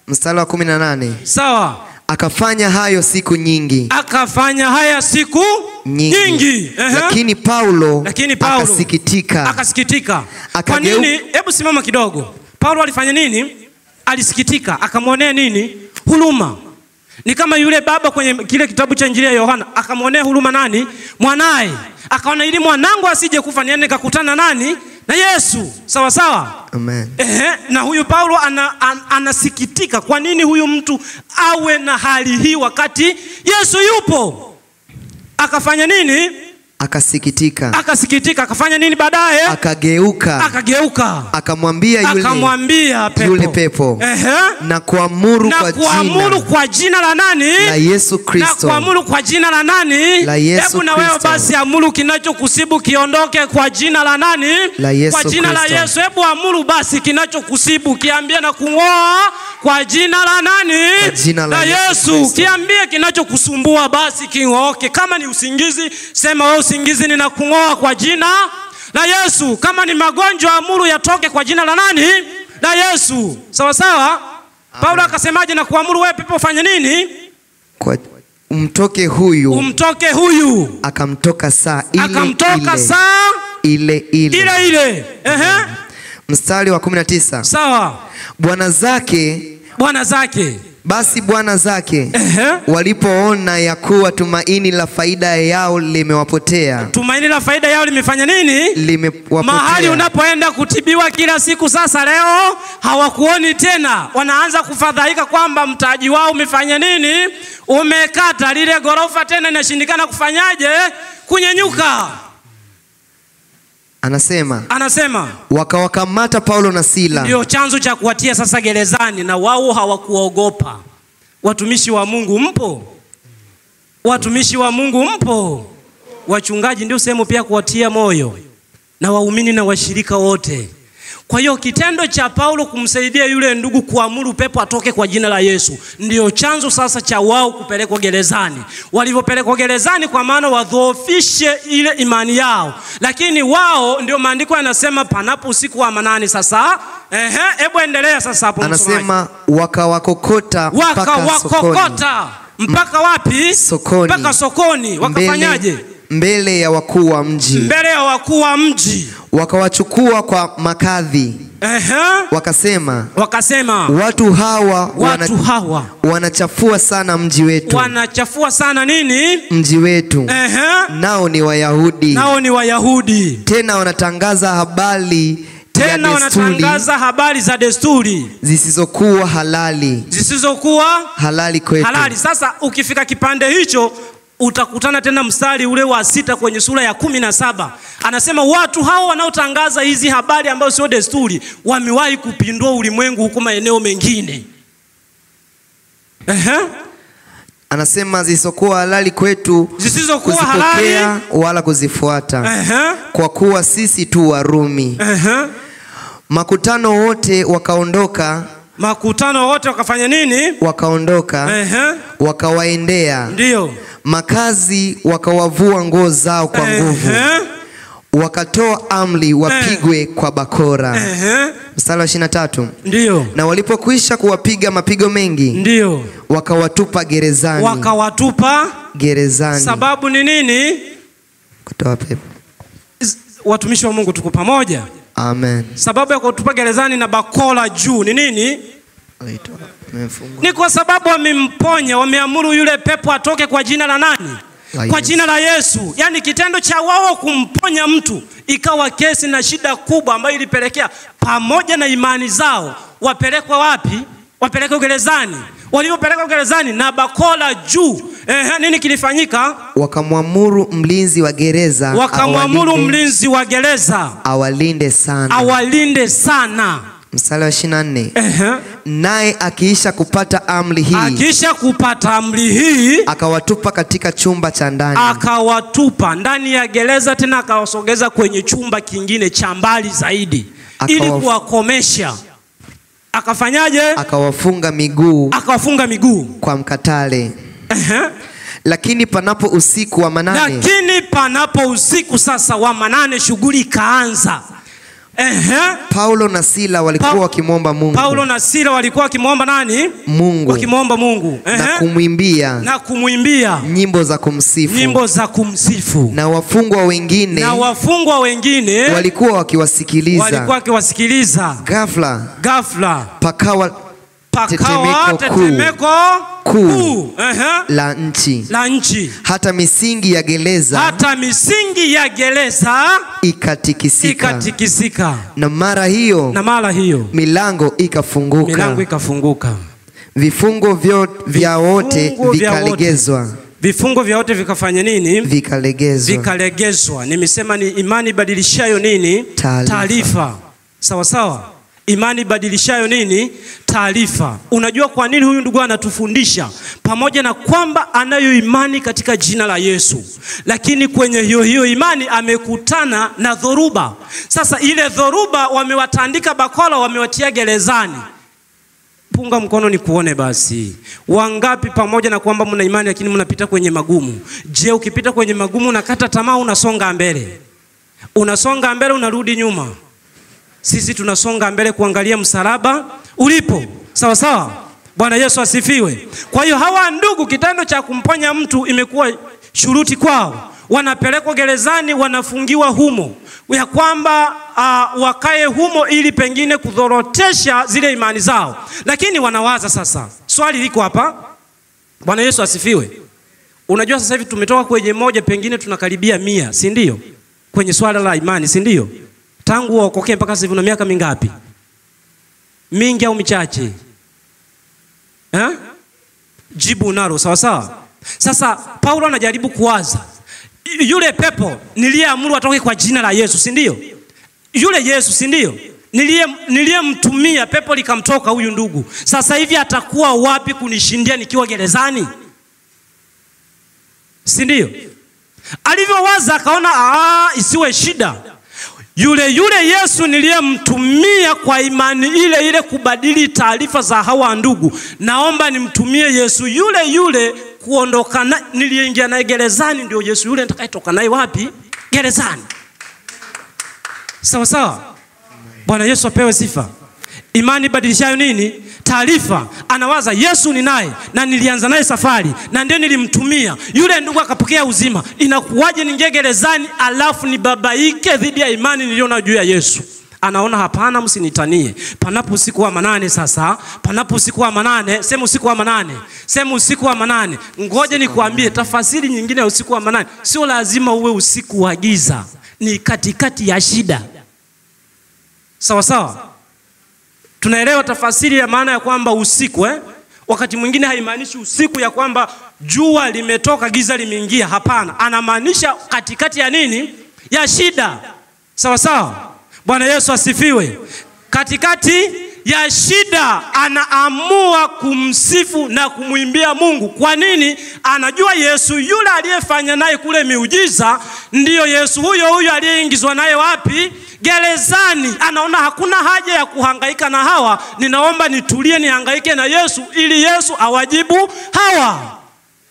Mstari wa 18. Sawa. Akafanya hayo siku nyingi. Akafanya haya siku nyingi. Lakini Paulo akasikitika. Kwa nini? Hebu simama kidogo. Paulo alifanya nini? Alisikitika. Akamwonea nini? Huruma. Ni kama yule baba kwenye kile kitabu cha Injili ya Yohana, akamwonea huruma nani? Mwanae. Akaona ili mwanangu asije kufa niende nikakutana nani? Na Yesu. Sawa sawa? Amen. Na huyu Paulo anasikitika. Kwa nini huyu mtu awe na hali hii wakati Yesu yupo? Akafanya nini? Akasikitika. Akafanya nini baadaye? Akageuka. Akamwambia yule pepo. Na kuamuru kwa jina la nani? La Yesu Kristo. Na kuamuru kwa jina la nani? La Yesu Kristo. Hebu na wewe basi amuru kinachokusibu kiondoke kwa jina la nani? La Yesu kwa jina Kristo. La Yesu. Hebu amuru basi kinachokusibu kiambie na kung'oa kwa jina la nani? Kwa jina la Yesu. Kiambie kinachokusumbua basi king'oke. Kama ni usingizi, sema wewe usingizi ninakung'oa kwa jina la Yesu. Kama ni magonjwa, amuru yatoke kwa jina la nani? La Yesu. Sawa sawa? Paulo akasemaje na kuamuru wewe pepo fanye nini? Umtoke huyu. Akamtoka saa ile. Mstari wa 19. Sawa. Bwana zake basi bwana zake walipoona ya kuwa tumaini la faida yao limewapotea. Tumaini la faida yao limefanya nini? Limewapotea. Mahali unapoenda kutibiwa kila siku sasa leo hawakuoni tena. Wanaanza kufadhaika kwamba mtaji wao umefanya nini? Umekata. Lile gorofa tena inashindikana kufanyaje? Kunyenyuka. Anasema wakawakamata Paulo na Sila. Ndio chanzo cha kuwatia sasa gerezani, na wao hawakuogopa. Watumishi wa Mungu mpo? Watumishi wa Mungu mpo? Wachungaji ndio sehemu pia kuwatia moyo, na waumini na washirika wote. Kwa hiyo kitendo cha Paulo kumsaidia yule ndugu kuamuru pepo atoke kwa jina la Yesu ndio chanzo sasa cha wao kupelekwa gerezani. Walivyopelekwa gerezani kwa maana wadhoofishe ile imani yao. Lakini wao ndio maandiko yanasema panapo usiku wa manane sasa. Hebu endelea sasa hapo msomaji. Anasema wakawakokota mpaka wapi? Sokoni. Mpaka sokoni. Wakafanyaje? Mbele ya wakuu wa mji. Mbele ya wakuu wa mji. Wakawachukua kwa makadhi. Wakasema watu hawa wanachafua sana mji wetu. Wanachafua sana nini? Mji wetu. Nao ni Wayahudi. Tena wanatangaza habari za desturi zisizokuwa halali kwetu. Sasa ukifika kipande hicho utakutana tena mstari ule wa 6 kwenye sura ya 17. Anasema watu hao wanaotangaza hizi habari ambazo sio desturi wamewahi kupindua ulimwengu huko maeneo mengine. Anasema zisizokuwa halali kwetu, zisizokuwa halali wala kuzifuata. Kwa kuwa sisi tu Warumi. Makutano wote wakaondoka. Wakafanya nini? Wakaondoka. Wakawaendea. Ndio. Makazi wakawavua nguo zao kwa nguvu. Wakatoa amri wapigwe kwa bakora. Mstari wa 23. Ndio. Na walipokwisha kuwapiga mapigo mengi, ndio, wakawatupa gerezani. Sababu ni nini? Kutoa pepo. Watumishi wa Mungu tuko pamoja? Amen. Sababu ya kutupa gerezani na bakora juu ni nini? Ni kwa sababu wamemponya, wameamuru yule pepo atoke kwa jina la nani? Kwa jina la Yesu. Yani kitendo cha wao kumponya mtu ikawa kesi na shida kubwa ambayo ilipelekea pamoja na imani zao wapelekwa wapi? Wapelekwa gerezani. Walipopelekwa gerezani na bakora juu, nini kilifanyika? Wakamwamuru mlinzi wa gereza, awalinde sana. Mstari wa 24. Naye akiisha kupata amri hii, akawatupa katika chumba cha ndani. Akawatupa ndani ya gereza, tena akawasogeza kwenye chumba kingine cha mbali zaidi ili kuwakomesha. Akafanyaje? Akawafunga miguu kwa mkatale. Lakini panapo usiku sasa wa manane shughuli ikaanza. Paulo na Sila walikuwa wakimwomba Mungu. nani? Mungu. Wakimwomba Mungu. Na kumwimbia nyimbo za kumsifu. Na wafungwa wengine walikuwa wakiwasikiliza. Ghafla pakawa tetemeko kuu la nchi. Hata misingi ya gereza ikatikisika. Na mara hiyo milango ikafunguka. Vifungo vya wote vikalegezwa. Vifungo vya wote vikafanya nini? Vikalegezwa. Nimesema ni imani badilishayo nini? Taarifa. Sawa sawa. Imani badilishayo nini? Taarifa. Unajua kwa nini huyu ndugu anatufundisha? Pamoja na kwamba anayo imani katika jina la Yesu, lakini kwenye hiyo imani amekutana na dhoruba. Sasa ile dhoruba wamewatandika bakora, wamewatia gerezani. Punga mkono ni kuone basi. Wangapi pamoja na kwamba mna imani lakini mnapita kwenye magumu? Je, ukipita kwenye magumu unakata tamaa, unasonga mbele? Unasonga mbele, unarudi nyuma? Sisi tunasonga mbele kuangalia msalaba ulipo. Sawa sawa. Bwana Yesu asifiwe. Kwa hiyo hawa ndugu, kitendo cha kumponya mtu imekuwa shuruti kwao. Wanapelekwa gerezani, wanafungiwa humo, ya kwamba wakae humo ili pengine kudhorotesha zile imani zao. Lakini wanawaza sasa, swali liko hapa. Bwana Yesu asifiwe. Unajua sasa hivi tumetoka kwenye moja, pengine tunakaribia 100, si ndio? Kwenye swala la imani, si ndio? Tangu waokoke mpaka sasa hivi una miaka mingapi? Mingi au michache? Jibu nalo sawa sawa. Sasa Paulo anajaribu kuwaza, yule pepo niliyeamuru atoke kwa jina la Yesu, si ndio? Yule Yesu, si ndio? Niliyemtumia pepo likamtoka huyu ndugu. Sasa hivi atakuwa wapi kunishindia nikiwa gerezani? Si ndio? Alivyowaza akaona isiwe shida. Yule Yesu niliyemtumia kwa imani ile ile kubadili taarifa za hawa ndugu, naomba nimtumie Yesu yule kuondoka na niliingia naye gerezani, ndio Yesu yule nitakayetoka naye wapi? Gerezani. Sawa sawa. Bwana Yesu apewe sifa. Imani badilishayo nini? Taarifa. Anawaza Yesu ni naye na nilianza naye safari na ndio nilimtumia. Yule ndugu akapokea uzima. Inakuwaje ningie gerezani alafu nibabaike dhidi ya imani niliona juu ya Yesu? Anaona hapana, msinitanie. Panapo usiku wa manane sasa, panapo usiku wa manane, sema usiku wa manane. Sema usiku wa manane. Ngoja nikuambie tafasiri nyingine ya usiku wa manane. Sio lazima uwe usiku wa giza. Ni katikati ya shida. Sawa sawa. Tunaelewa tafasiri ya maana ya kwamba usiku wakati mwingine haimaanishi usiku ya kwamba jua limetoka giza limeingia, hapana. Anamaanisha katikati ya nini? Ya shida. Sawa sawa. Bwana Yesu asifiwe. Katikati ya shida anaamua kumsifu na kumwimbia Mungu. Kwa nini? Anajua Yesu yule aliyefanya naye kule miujiza ndiyo Yesu huyo aliyeingizwa naye wapi? Gerezani. Anaona hakuna haja ya kuhangaika na hawa, ninaomba nitulie nihangaike na Yesu ili Yesu awajibu hawa.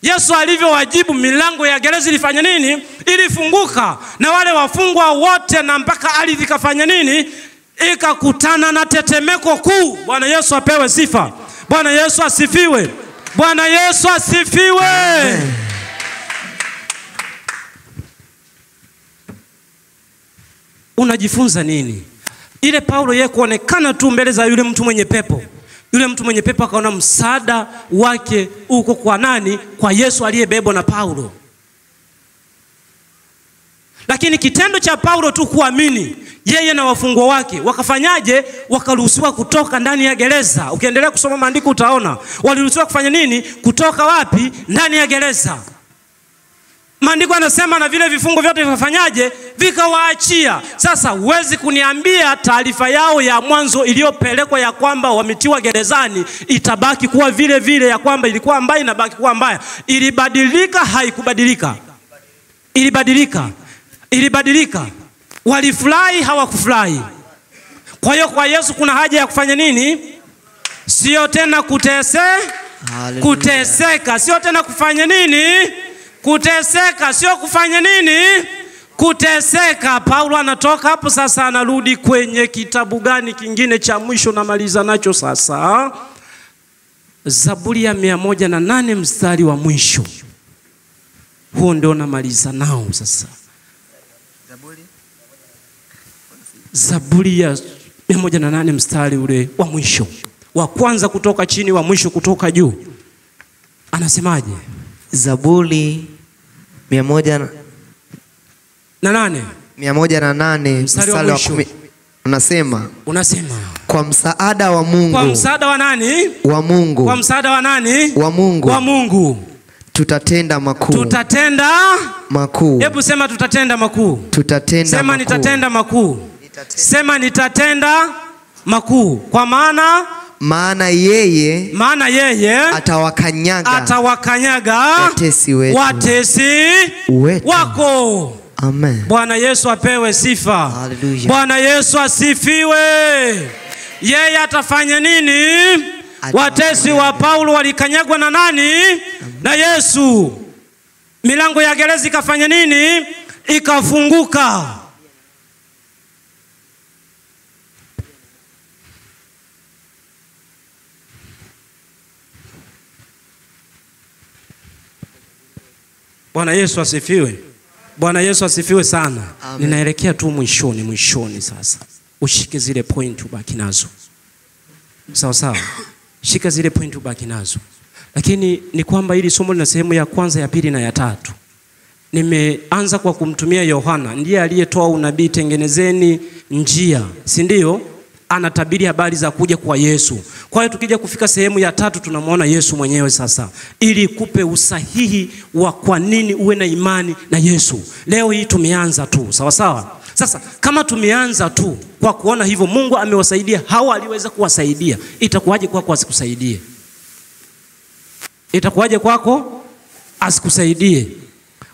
Yesu alivyowajibu, milango ya gereza ilifanya nini? Ilifunguka, na wale wafungwa wote na mpaka ardhi ikafanya nini? Ikakutana na tetemeko kuu. Bwana Yesu apewe sifa. Bwana Yesu asifiwe. Bwana Yesu asifiwe. Amen. Unajifunza nini? Ile Paulo yeye kuonekana tu mbele za yule mtu mwenye pepo. Yule mtu mwenye pepo akaona msaada wake uko kwa nani? Kwa Yesu aliyebebwa na Paulo. Lakini kitendo cha Paulo tu kuamini, yeye na wafungwa wake wakafanyaje? Wakaruhusiwa kutoka ndani ya gereza. Ukiendelea kusoma maandiko utaona waliruhusiwa kufanya nini? Kutoka wapi? Ndani ya gereza. Maandiko yanasema na vile vifungo vyote vikafanyaje? Vikawaachia. Sasa huwezi kuniambia taarifa yao ya mwanzo iliyopelekwa ya kwamba wametiwa gerezani itabaki kuwa vile vile, ya kwamba ilikuwa mbaya inabaki kuwa mbaya. Ilibadilika? Haikubadilika. Ilibadilika. Walifurahi? Hawakufurahi. Kwa hiyo kwa Yesu kuna haja ya kufanya nini? Sio tena kuteseka. Sio tena kufanya nini? Kuteseka. Sio kufanya nini? Kuteseka. Paulo anatoka hapo sasa, anarudi kwenye kitabu gani kingine cha mwisho namaliza nacho sasa? Zaburi ya 108 mstari wa mwisho. Huo ndio namaliza nao sasa. Zaburi ya 108 mstari ule wa mwisho. Wa kwanza kutoka chini, wa mwisho kutoka juu. Anasemaje? Zaburi 108 mstari wa 10 unasema kwa msaada wa Mungu. Kwa msaada wa nani? Wa Mungu. Kwa msaada wa nani? Wa Mungu. Wa Mungu. Tutatenda makuu. Tutatenda makuu. Hebu sema tutatenda makuu. Tutatenda sema makuu. Nitatenda makuu. Sema nitatenda makuu. Kwa maana yeye atawakanyaga watesi wako. Amen. Bwana Yesu apewe sifa. Hallelujah. Bwana Yesu asifiwe. Yeye atafanya nini? Watesi wa Paulo walikanyagwa na nani? Na Yesu. Milango ya gereza ikafanya nini? Ikafunguka. Bwana Yesu asifiwe. Bwana Yesu asifiwe sana. Amen. Ninaelekea tu mwishoni sasa. Ushike zile point ubaki nazo. Sawa sawa. Shika zile point ubaki nazo. Lakini ni kwamba hili somo lina sehemu ya kwanza, ya pili na ya tatu. Nimeanza kwa kumtumia Yohana, ndiye aliyetoa unabii, tengenezeni njia, si ndio? Anatabiri habari za kuja kwa Yesu. Kwa hiyo tukija kufika sehemu ya tatu tunamwona Yesu mwenyewe sasa, ili kupe usahihi wa kwa nini uwe na imani na Yesu. Leo hii tumeanza tu, sawa sawa. Sasa kama tumeanza tu kwa kuona hivyo Mungu amewasaidia hawa aliweza kuwasaidia, itakuwaje kwako asikusaidie? Itakuwaje kwako asikusaidie?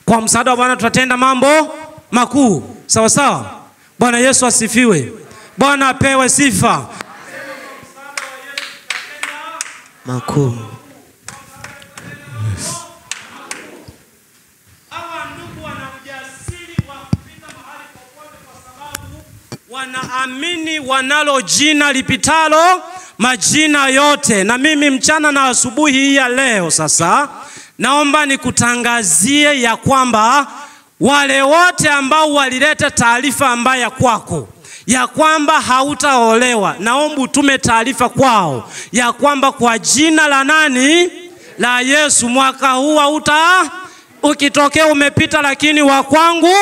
Kwa msaada wa Bwana tutatenda mambo makuu. Sawa sawa. Bwana Yesu asifiwe. Bwana apewe sifa. Makuu. Hawa ndugu wana ujasiri wa kupita mahali popote kwa sababu wanaamini wanalo jina lipitalo majina yote. Na mimi mchana na asubuhi hii ya leo sasa naomba nikutangazie ya kwamba wale wote ambao walileta taarifa mbaya kwako ya kwamba hautaolewa, naomba utume taarifa kwao ya kwamba kwa jina la nani? La Yesu, mwaka huu ukitokea umepita lakini wa kwangu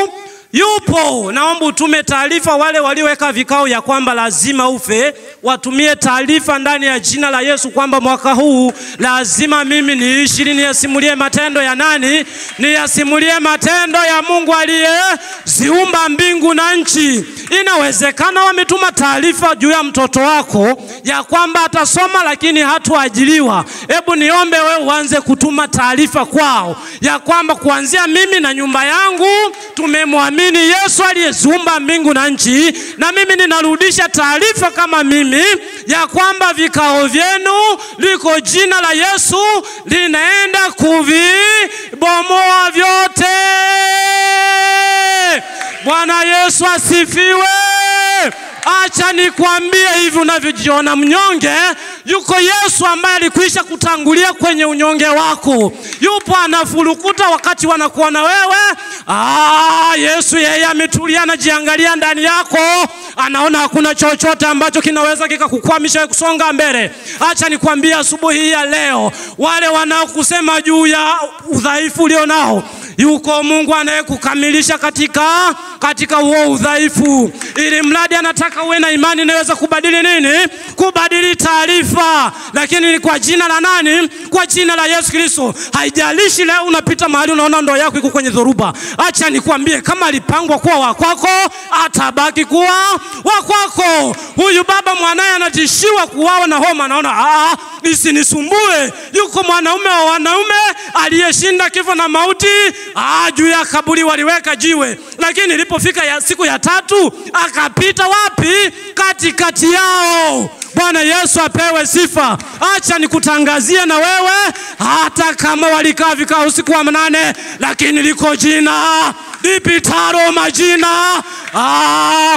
yupo. Naomba utume taarifa wale walioweka vikao ya kwamba lazima ufe, watumie taarifa ndani ya jina la Yesu kwamba mwaka huu lazima mimi niishi, niyasimulie matendo ya nani? Niyasimulie matendo ya Mungu aliyeziumba mbingu na nchi. Inawezekana wametuma taarifa juu ya mtoto wako ya kwamba atasoma lakini hatuajiliwa. Hebu niombe wewe uanze kutuma taarifa kwao ya kwamba kuanzia mimi na nyumba yangu tumemwamini Yesu aliyeziumba mbingu na nchi, na mimi ninarudisha taarifa kama mimi ya kwamba vikao vyenu liko jina la Yesu linaenda kuvibomoa vyote. Bwana Yesu asifiwe. Acha nikwambie hivi, unavyojiona mnyonge, yuko Yesu ambaye alikwisha kutangulia kwenye unyonge wako. Yupo anafurukuta wakati wanakuona wewe. Yesu yeye ametulia, anajiangalia ndani yako, anaona hakuna chochote ambacho kinaweza kikakukwamisha kusonga mbele. Acha nikwambie asubuhi ya leo, wale wanaokusema juu ya udhaifu ulionao, yuko Mungu anayekukamilisha katika huo udhaifu. Ili mradi anataka uwe na imani inaweza kubadili nini? Kubadili taarifa. Lakini ni kwa jina la nani? Kwa jina la Yesu Kristo. Haijalishi leo unapita mahali unaona ndoa yako iko kwenye dhoruba. Acha nikwambie, kama alipangwa kuwa wa kwako, atabaki kuwa wa kwako. Huyu baba mwanae anatishiwa kuuawa na homa, anaona isinisumbue. Yuko mwanaume wa wanaume aliyeshinda kifo na mauti, juu ya kaburi waliweka jiwe. Lakini ilipofika siku ya tatu, akapita wapi? Katikati yao. Bwana Yesu apewe sifa. Acha nikutangazie na wewe, hata kama walikaa vikao usiku wa manane, lakini liko jina lipitalo majina.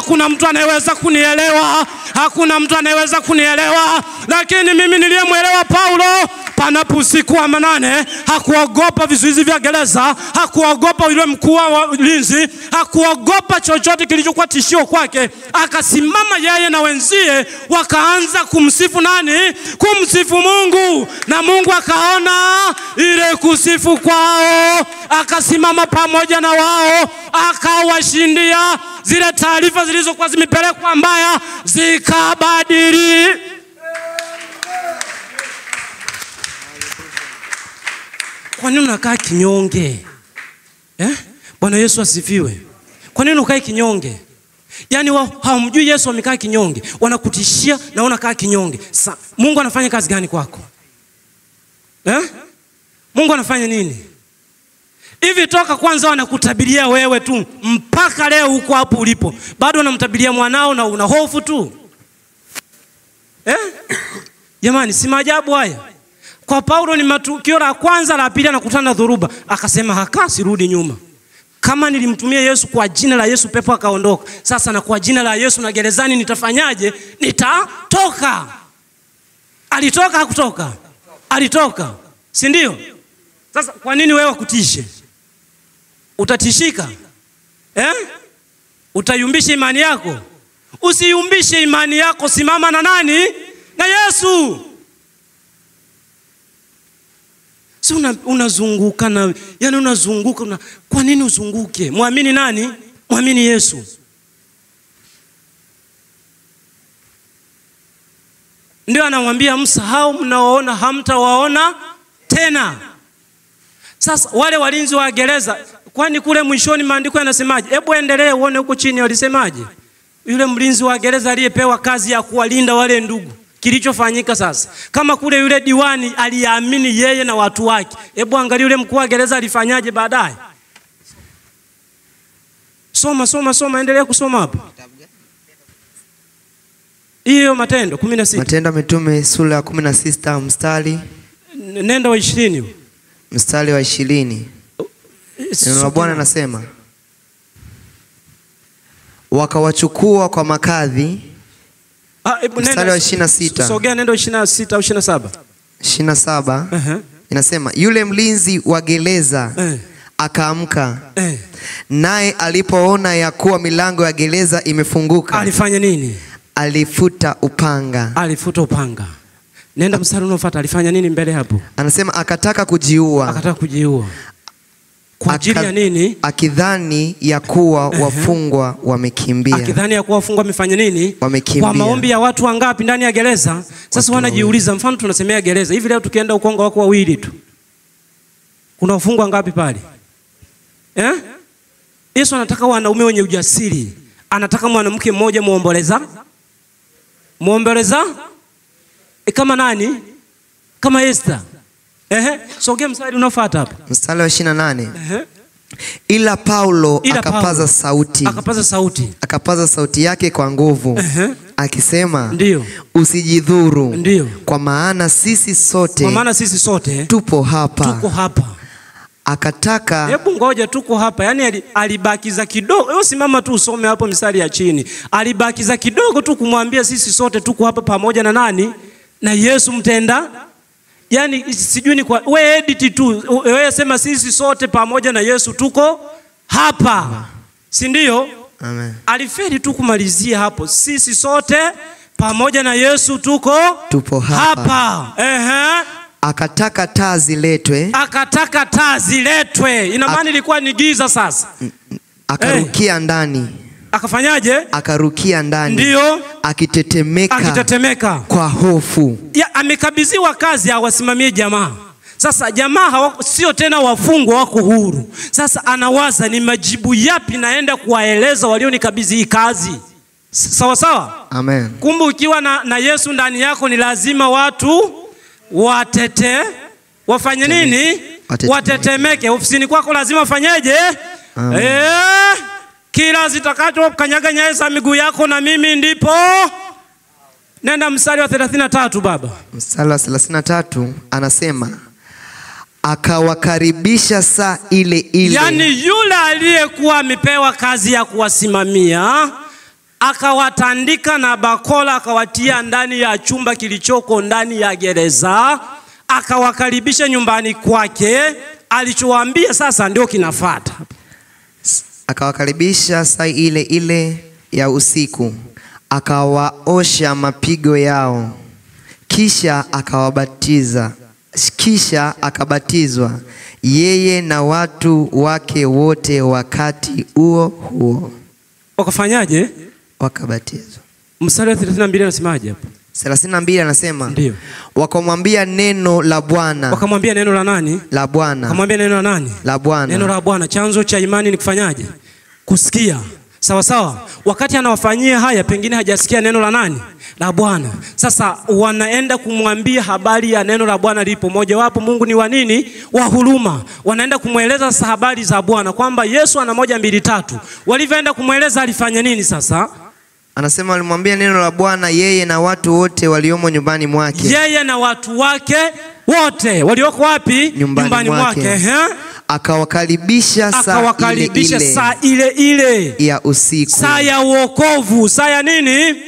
Kuna mtu anayeweza kunielewa? Hakuna mtu anayeweza kunielewa. Lakini mimi niliyemwelewa Paulo, panapo usiku wa manane, hakuogopa vizuizi vya gereza, hakuogopa yule mkuu wa ulinzi, hakuogopa chochote kilichokuwa tishio kwake. Akasimama yeye na wenzie, wakaanza kumsifu nani? Kumsifu Mungu. Na Mungu akaona ile kusifu kwao, akasimama pamoja na wao, akawashindia. Zile taarifa zilizokuwa zimepelekwa mbaya zikabadili. Kwa nini unakaa kinyonge? Bwana Yesu asifiwe. Kwa nini unakaa kinyonge? Yaani wao hawamjui Yesu, wamekaa kinyonge, wanakutishia na unakaa kinyonge. Mungu anafanya kazi gani kwako? Mungu anafanya nini? Hivi toka kwanza wanakutabiria wewe tu mpaka leo uko hapo ulipo, bado unamtabiria mwanao na una hofu tu. Jamani, si maajabu haya? Kwa Paulo ni matukio la kwanza, la pili anakutana na dhoruba, akasema hakasi rudi nyuma. Kama nilimtumia Yesu kwa jina la Yesu pepo akaondoka, sasa na kwa jina la Yesu na gerezani nitafanyaje? Nitatoka. Alitoka hakutoka? Alitoka, si ndio? Sasa kwa nini wewe kutishe? Utatishika? Utayumbisha imani yako? Usiyumbishe imani yako, simama na nani? Na Yesu. Si unazunguka na, yani unazunguka kwa nini uzunguke? Muamini nani? Muamini Yesu. Ndio anamwambia Musa, hao mnaoona hamtawaona tena. Sasa wale walinzi wa gereza, kwani kule mwishoni maandiko yanasemaje? Hebu endelee uone huko chini walisemaje. Yule mlinzi wa gereza aliyepewa kazi ya kuwalinda wale ndugu, kilichofanyika sasa, kama kule yule diwani aliamini yeye na watu wake, hebu angalia yule mkuu wa gereza alifanyaje baadaye. Soma, endelea kusoma hapo. Hiyo Matendo 16. Matendo Mitume sura ya 16 mstari. Nenda wa 20. Mstari wa 20. Neno la Bwana nasema, wakawachukua kwa makadhi. Mstari wa 26. Sogea nenda 26 au 27. 27. Inasema yule mlinzi wa gereza akaamka. Naye alipoona ya kuwa milango ya gereza imefunguka, alifanya nini? Alifuta upanga. Nenda mstari unaofuata, alifanya nini mbele hapo? Anasema akataka kujiua. Kwa ajili ya nini? Akidhani ya kuwa wafungwa wamekimbia. Akidhani ya kuwa wafungwa wamefanya nini? Wamekimbia. Kwa maombi ya watu wangapi ndani ya gereza? Sasa wanajiuliza, mfano tunasemea gereza. Hivi leo tukienda Ukonga wako wawili tu, kuna wafungwa wangapi pale? Yesu anataka wanaume wenye ujasiri. Anataka mwanamke mmoja muomboleza kama nani? Kama Esther. Sogea mstari unaofuata hapa. Mstari wa 28. Ila Paulo akapaza sauti yake kwa nguvu, akisema, ndio, usijidhuru, ndio, kwa maana sisi sote tupo hapa. Akataka, hebu ngoja, tuko hapa. Yani alibakiza kidogo. Wewe simama tu usome hapo mstari ya chini. Alibakiza kidogo tu kumwambia sisi sote tuko hapa pamoja na nani? Na Yesu mtenda. Yani sijui ni kwa wewe edit tu. Wewe sema sisi sote pamoja na Yesu tuko hapa. Si ndio? Amen. Alifeli tu kumalizia hapo. Sisi sote pamoja na Yesu tupo hapa. Akataka taa ziletwe. Ina maana ilikuwa ni giza sasa. Akarukia ndani. Akafanyaje? Akarukia ndani. Ndio. Akitetemeka kwa hofu. Amekabidhiwa kazi awasimamie jamaa. Sasa jamaa sio tena wafungwa, wako huru. Sasa anawaza ni majibu yapi naenda kuwaeleza walionikabidhi hii kazi. Sawa? Amen. Kumbe ukiwa na Yesu ndani yako ni lazima watu wafanye nini? Watetemeke. Ofisini kwako lazima wafanyeje? Kila zitakato kanyaga nyayo za miguu yako na mimi ndipo. Nenda mstari wa 33 baba. Mstari wa 33 anasema, akawakaribisha saa ile. Yani yule aliyekuwa amepewa kazi ya kuwasimamia, akawatandika na bakola, akawatia ndani ya chumba kilichoko ndani ya gereza, akawakaribisha nyumbani kwake. Alichowaambia sasa ndio kinafuata. Akawakaribisha saa ile ya usiku, akawaosha mapigo yao, kisha akabatizwa yeye na watu wake wote. Wakati huo wakafanyaje? Wakabatizwa. Mstari wa 32 anasemaje hapo? 32 anasema, ndio, wakamwambia neno la Bwana. Wakamwambia neno la nani? La Bwana. Wakamwambia neno la nani? La Bwana. Neno la Bwana. Chanzo cha imani ni kufanyaje? Kusikia. Sawa. Wakati anawafanyia haya, pengine hajasikia neno la nani? La Bwana. Sasa wanaenda kumwambia habari ya neno la Bwana lipo. Moja wapo, Mungu ni wa nini? Wa huruma. Wanaenda kumweleza sasa habari za Bwana, kwamba Yesu ana 1 2 3. Walivyoenda kumweleza alifanya nini sasa? Anasema walimwambia neno la Bwana yeye na watu wote waliomo nyumbani mwake. Yeye na watu wake wote walioko wapi? Nyumbani mwake. Akawakaribisha saa ile ya usiku. Saa ya wokovu. Saa ya nini?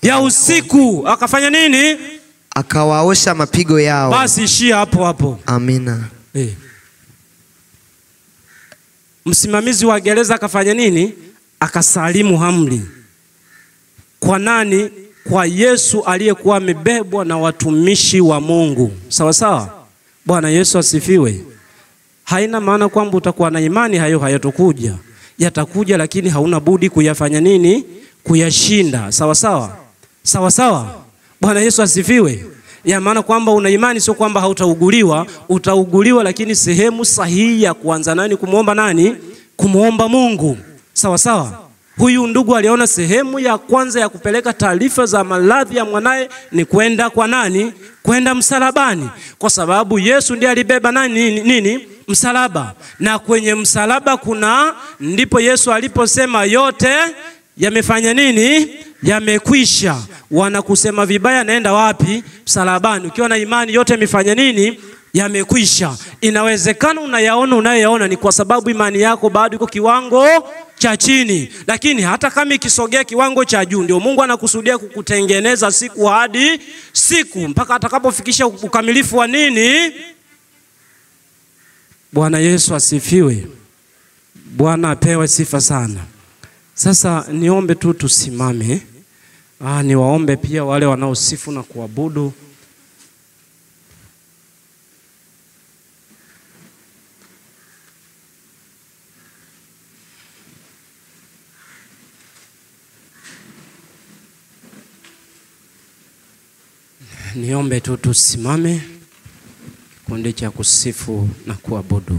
Ya usiku. Akafanya nini? Akawaosha mapigo yao. Basi ishia hapo. Amina. Msimamizi wa gereza akafanya nini? Akasalimu amri. Kwa nani? Kwa Yesu aliyekuwa amebebwa na watumishi wa Mungu. Sawa sawa? Bwana Yesu asifiwe. Haina maana kwamba utakuwa na imani hayo hayatokuja. Yatakuja, lakini hauna budi kuyafanya nini? Kuyashinda. Sawa sawa? Sawa sawa? Bwana Yesu asifiwe. Ya maana kwamba una imani sio kwamba hautauguliwa, utauguliwa, lakini sehemu sahihi ya kuanza nani? Kumuomba nani? Kumuomba Mungu. Sawa sawa? Huyu ndugu aliona sehemu ya kwanza ya kupeleka taarifa za maradhi ya mwanae ni kwenda kwa nani? Kwenda msalabani. Kwa sababu Yesu ndiye alibeba nini? Msalaba. Na kwenye msalaba ndipo Yesu aliposema yote yamefanya nini? Yamekwisha. Wanakusema vibaya, naenda wapi? Msalabani. Ukiwa na imani yote yamefanya nini? Yamekwisha. Inawezekana unayoyaona ni kwa sababu imani yako bado iko kiwango cha chini, lakini hata kama ikisogea kiwango cha juu, ndio Mungu anakusudia kukutengeneza siku hadi siku mpaka atakapofikisha ukamilifu wa nini? Bwana Yesu asifiwe. Bwana apewe sifa sana. Sasa niombe tu tusimame. Niwaombe pia wale wanaosifu na kuabudu. Niombe tu tusimame. Kikundi cha kusifu na kuabudu.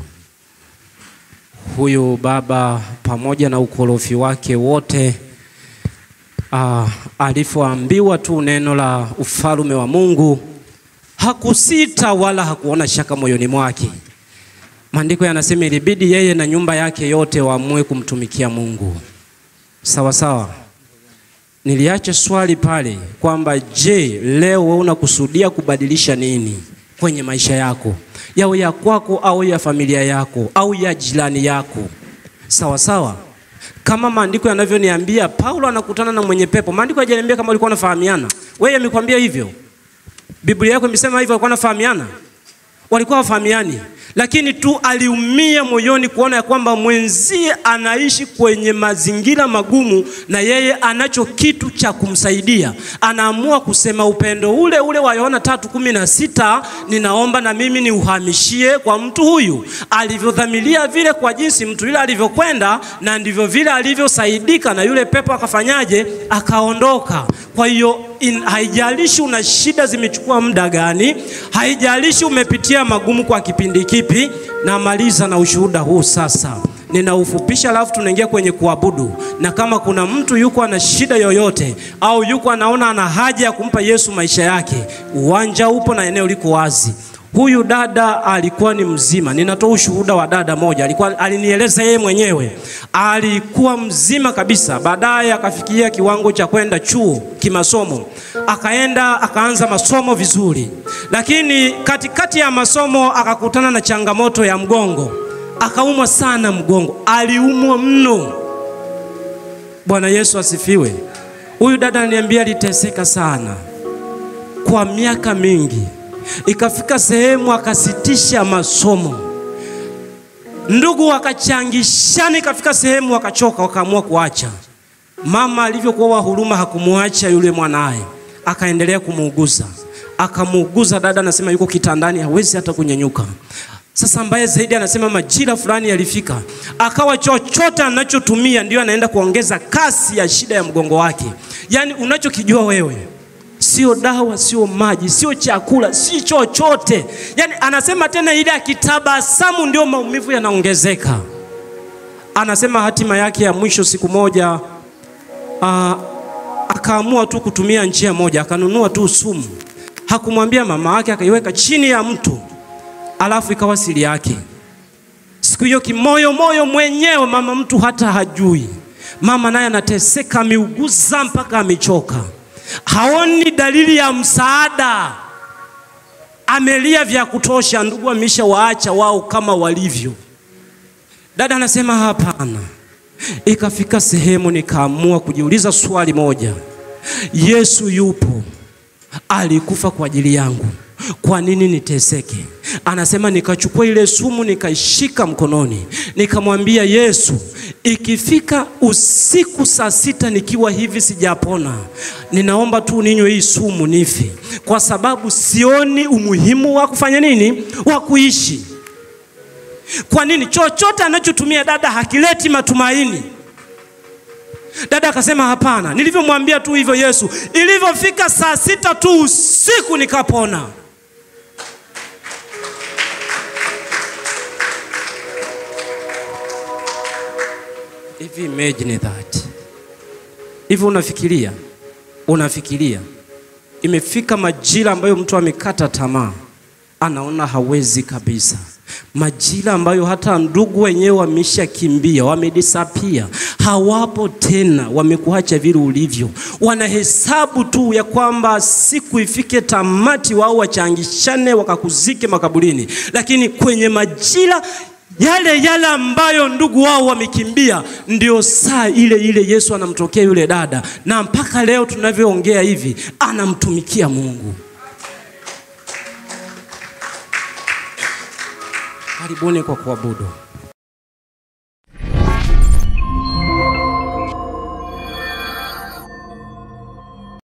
Huyu baba pamoja na ukorofi wake wote, alipoambiwa tu neno la ufalme wa Mungu, hakusita wala hakuona shaka moyoni mwake. Maandiko yanasema ilibidi yeye na nyumba yake yote waamue kumtumikia Mungu. Sawa sawa? Niliacha swali pale kwamba je, leo wewe unakusudia kubadilisha nini kwenye maisha yako? Yawe ya kwako au ya familia yako au ya jirani yako. Sawa sawa? Kama maandiko yanavyoniambia, Paulo anakutana na mwenye pepo. Maandiko hayajaniambia kama walikuwa wanafahamiana. Wewe amekwambia hivyo? Biblia yako imesema hivyo walikuwa wanafahamiana? Walikuwa wafahamiani. Lakini tu aliumia moyoni kuona ya kwamba mwenzie anaishi kwenye mazingira magumu na yeye anacho kitu cha kumsaidia. Anaamua kusema upendo ule wa Yohana 3:16, ninaomba na mimi niuhamishie kwa mtu huyu. Alivyodhamiria vile kwa jinsi mtu yule alivyokwenda, na ndivyo vile alivyosaidika, na yule pepo akafanyaje? Akaondoka. Kwa hiyo haijalishi una shida zimechukua muda gani, haijalishi umepitia magumu kwa kipindi kipi. Na maliza na ushuhuda huu sasa. Ninaufupisha alafu tunaingia kwenye kuabudu. Na kama kuna mtu yuko ana shida yoyote au yuko anaona ana haja ya kumpa Yesu maisha yake, uwanja upo na eneo liko wazi. Huyu dada alikuwa ni mzima. Ninatoa ushuhuda wa dada moja. Alinieleza yeye mwenyewe. Alikuwa mzima kabisa. Baadaye akafikia kiwango cha kwenda chuo kimasomo. Akaanza masomo vizuri. Lakini katikati ya masomo akakutana na changamoto ya mgongo. Akaumwa sana mgongo. Aliumwa mno. Bwana Yesu asifiwe. Huyu dada ananiambia aliteseka sana kwa miaka mingi. Ikafika sehemu akasitisha masomo. Ndugu wakachangishana, ikafika sehemu wakachoka, wakaamua kuacha. Mama alivyokuwa wa huruma hakumuacha yule mwanae. Akaendelea kumuuguza. Akamuuguza. Dada anasema yuko kitandani hawezi hata kunyanyuka. Sasa mbaya zaidi anasema majira fulani yalifika, akawa chochote anachotumia ndio anaenda kuongeza kasi ya shida ya mgongo wake. Yaani unachokijua wewe, sio dawa, sio maji, sio chakula, si chochote. Yaani anasema tena ile akitabasamu ndio maumivu yanaongezeka. Anasema hatima yake ya mwisho siku moja akaamua tu kutumia njia moja. Akanunua tu sumu. Hakumwambia mama yake, akaiweka chini ya mtu. Alafu ikawa siri yake. Siku hiyo kimoyo mwenyewe mama mtu hata hajui. Mama naye anateseka, ameuguza mpaka amechoka. Haoni dalili ya msaada. Amelia vya kutosha, ndugu ameshawaacha wao kama walivyo. Dada anasema hapana. Ikafika sehemu nikaamua kujiuliza swali moja. Yesu yupo. Alikufa kwa ajili yangu. Kwa nini niteseke? Anasema nikachukua ile sumu nikaishika mkononi. Nikamwambia Yesu, ikifika usiku saa 6 nikiwa hivi sijapona, ninaomba tu ninywe hii sumu nife. Kwa sababu sioni umuhimu wa kufanya nini? Wa kuishi. Kwa nini? Chochote anachotumia dada hakileti matumaini. Dada akasema hapana. Nilivyomwambia tu hivyo Yesu, ilivyofika saa 6 tu usiku nikapona. If you imagine that. Hivyo unafikiria imefika majira ambayo mtu amekata tamaa, anaona hawezi kabisa. Majira ambayo hata ndugu wenyewe wameshakimbia, wamedisappear, hawapo tena, wamekuacha vile ulivyo. Wanahesabu tu ya kwamba siku ifike tamati wao wachangishane wakakuzike makaburini. Lakini kwenye majira yale ambayo ndugu wao wamekimbia, ndio saa ile Yesu anamtokea yule dada, na mpaka leo tunavyoongea hivi anamtumikia Mungu. Karibuni kwa kuabudu.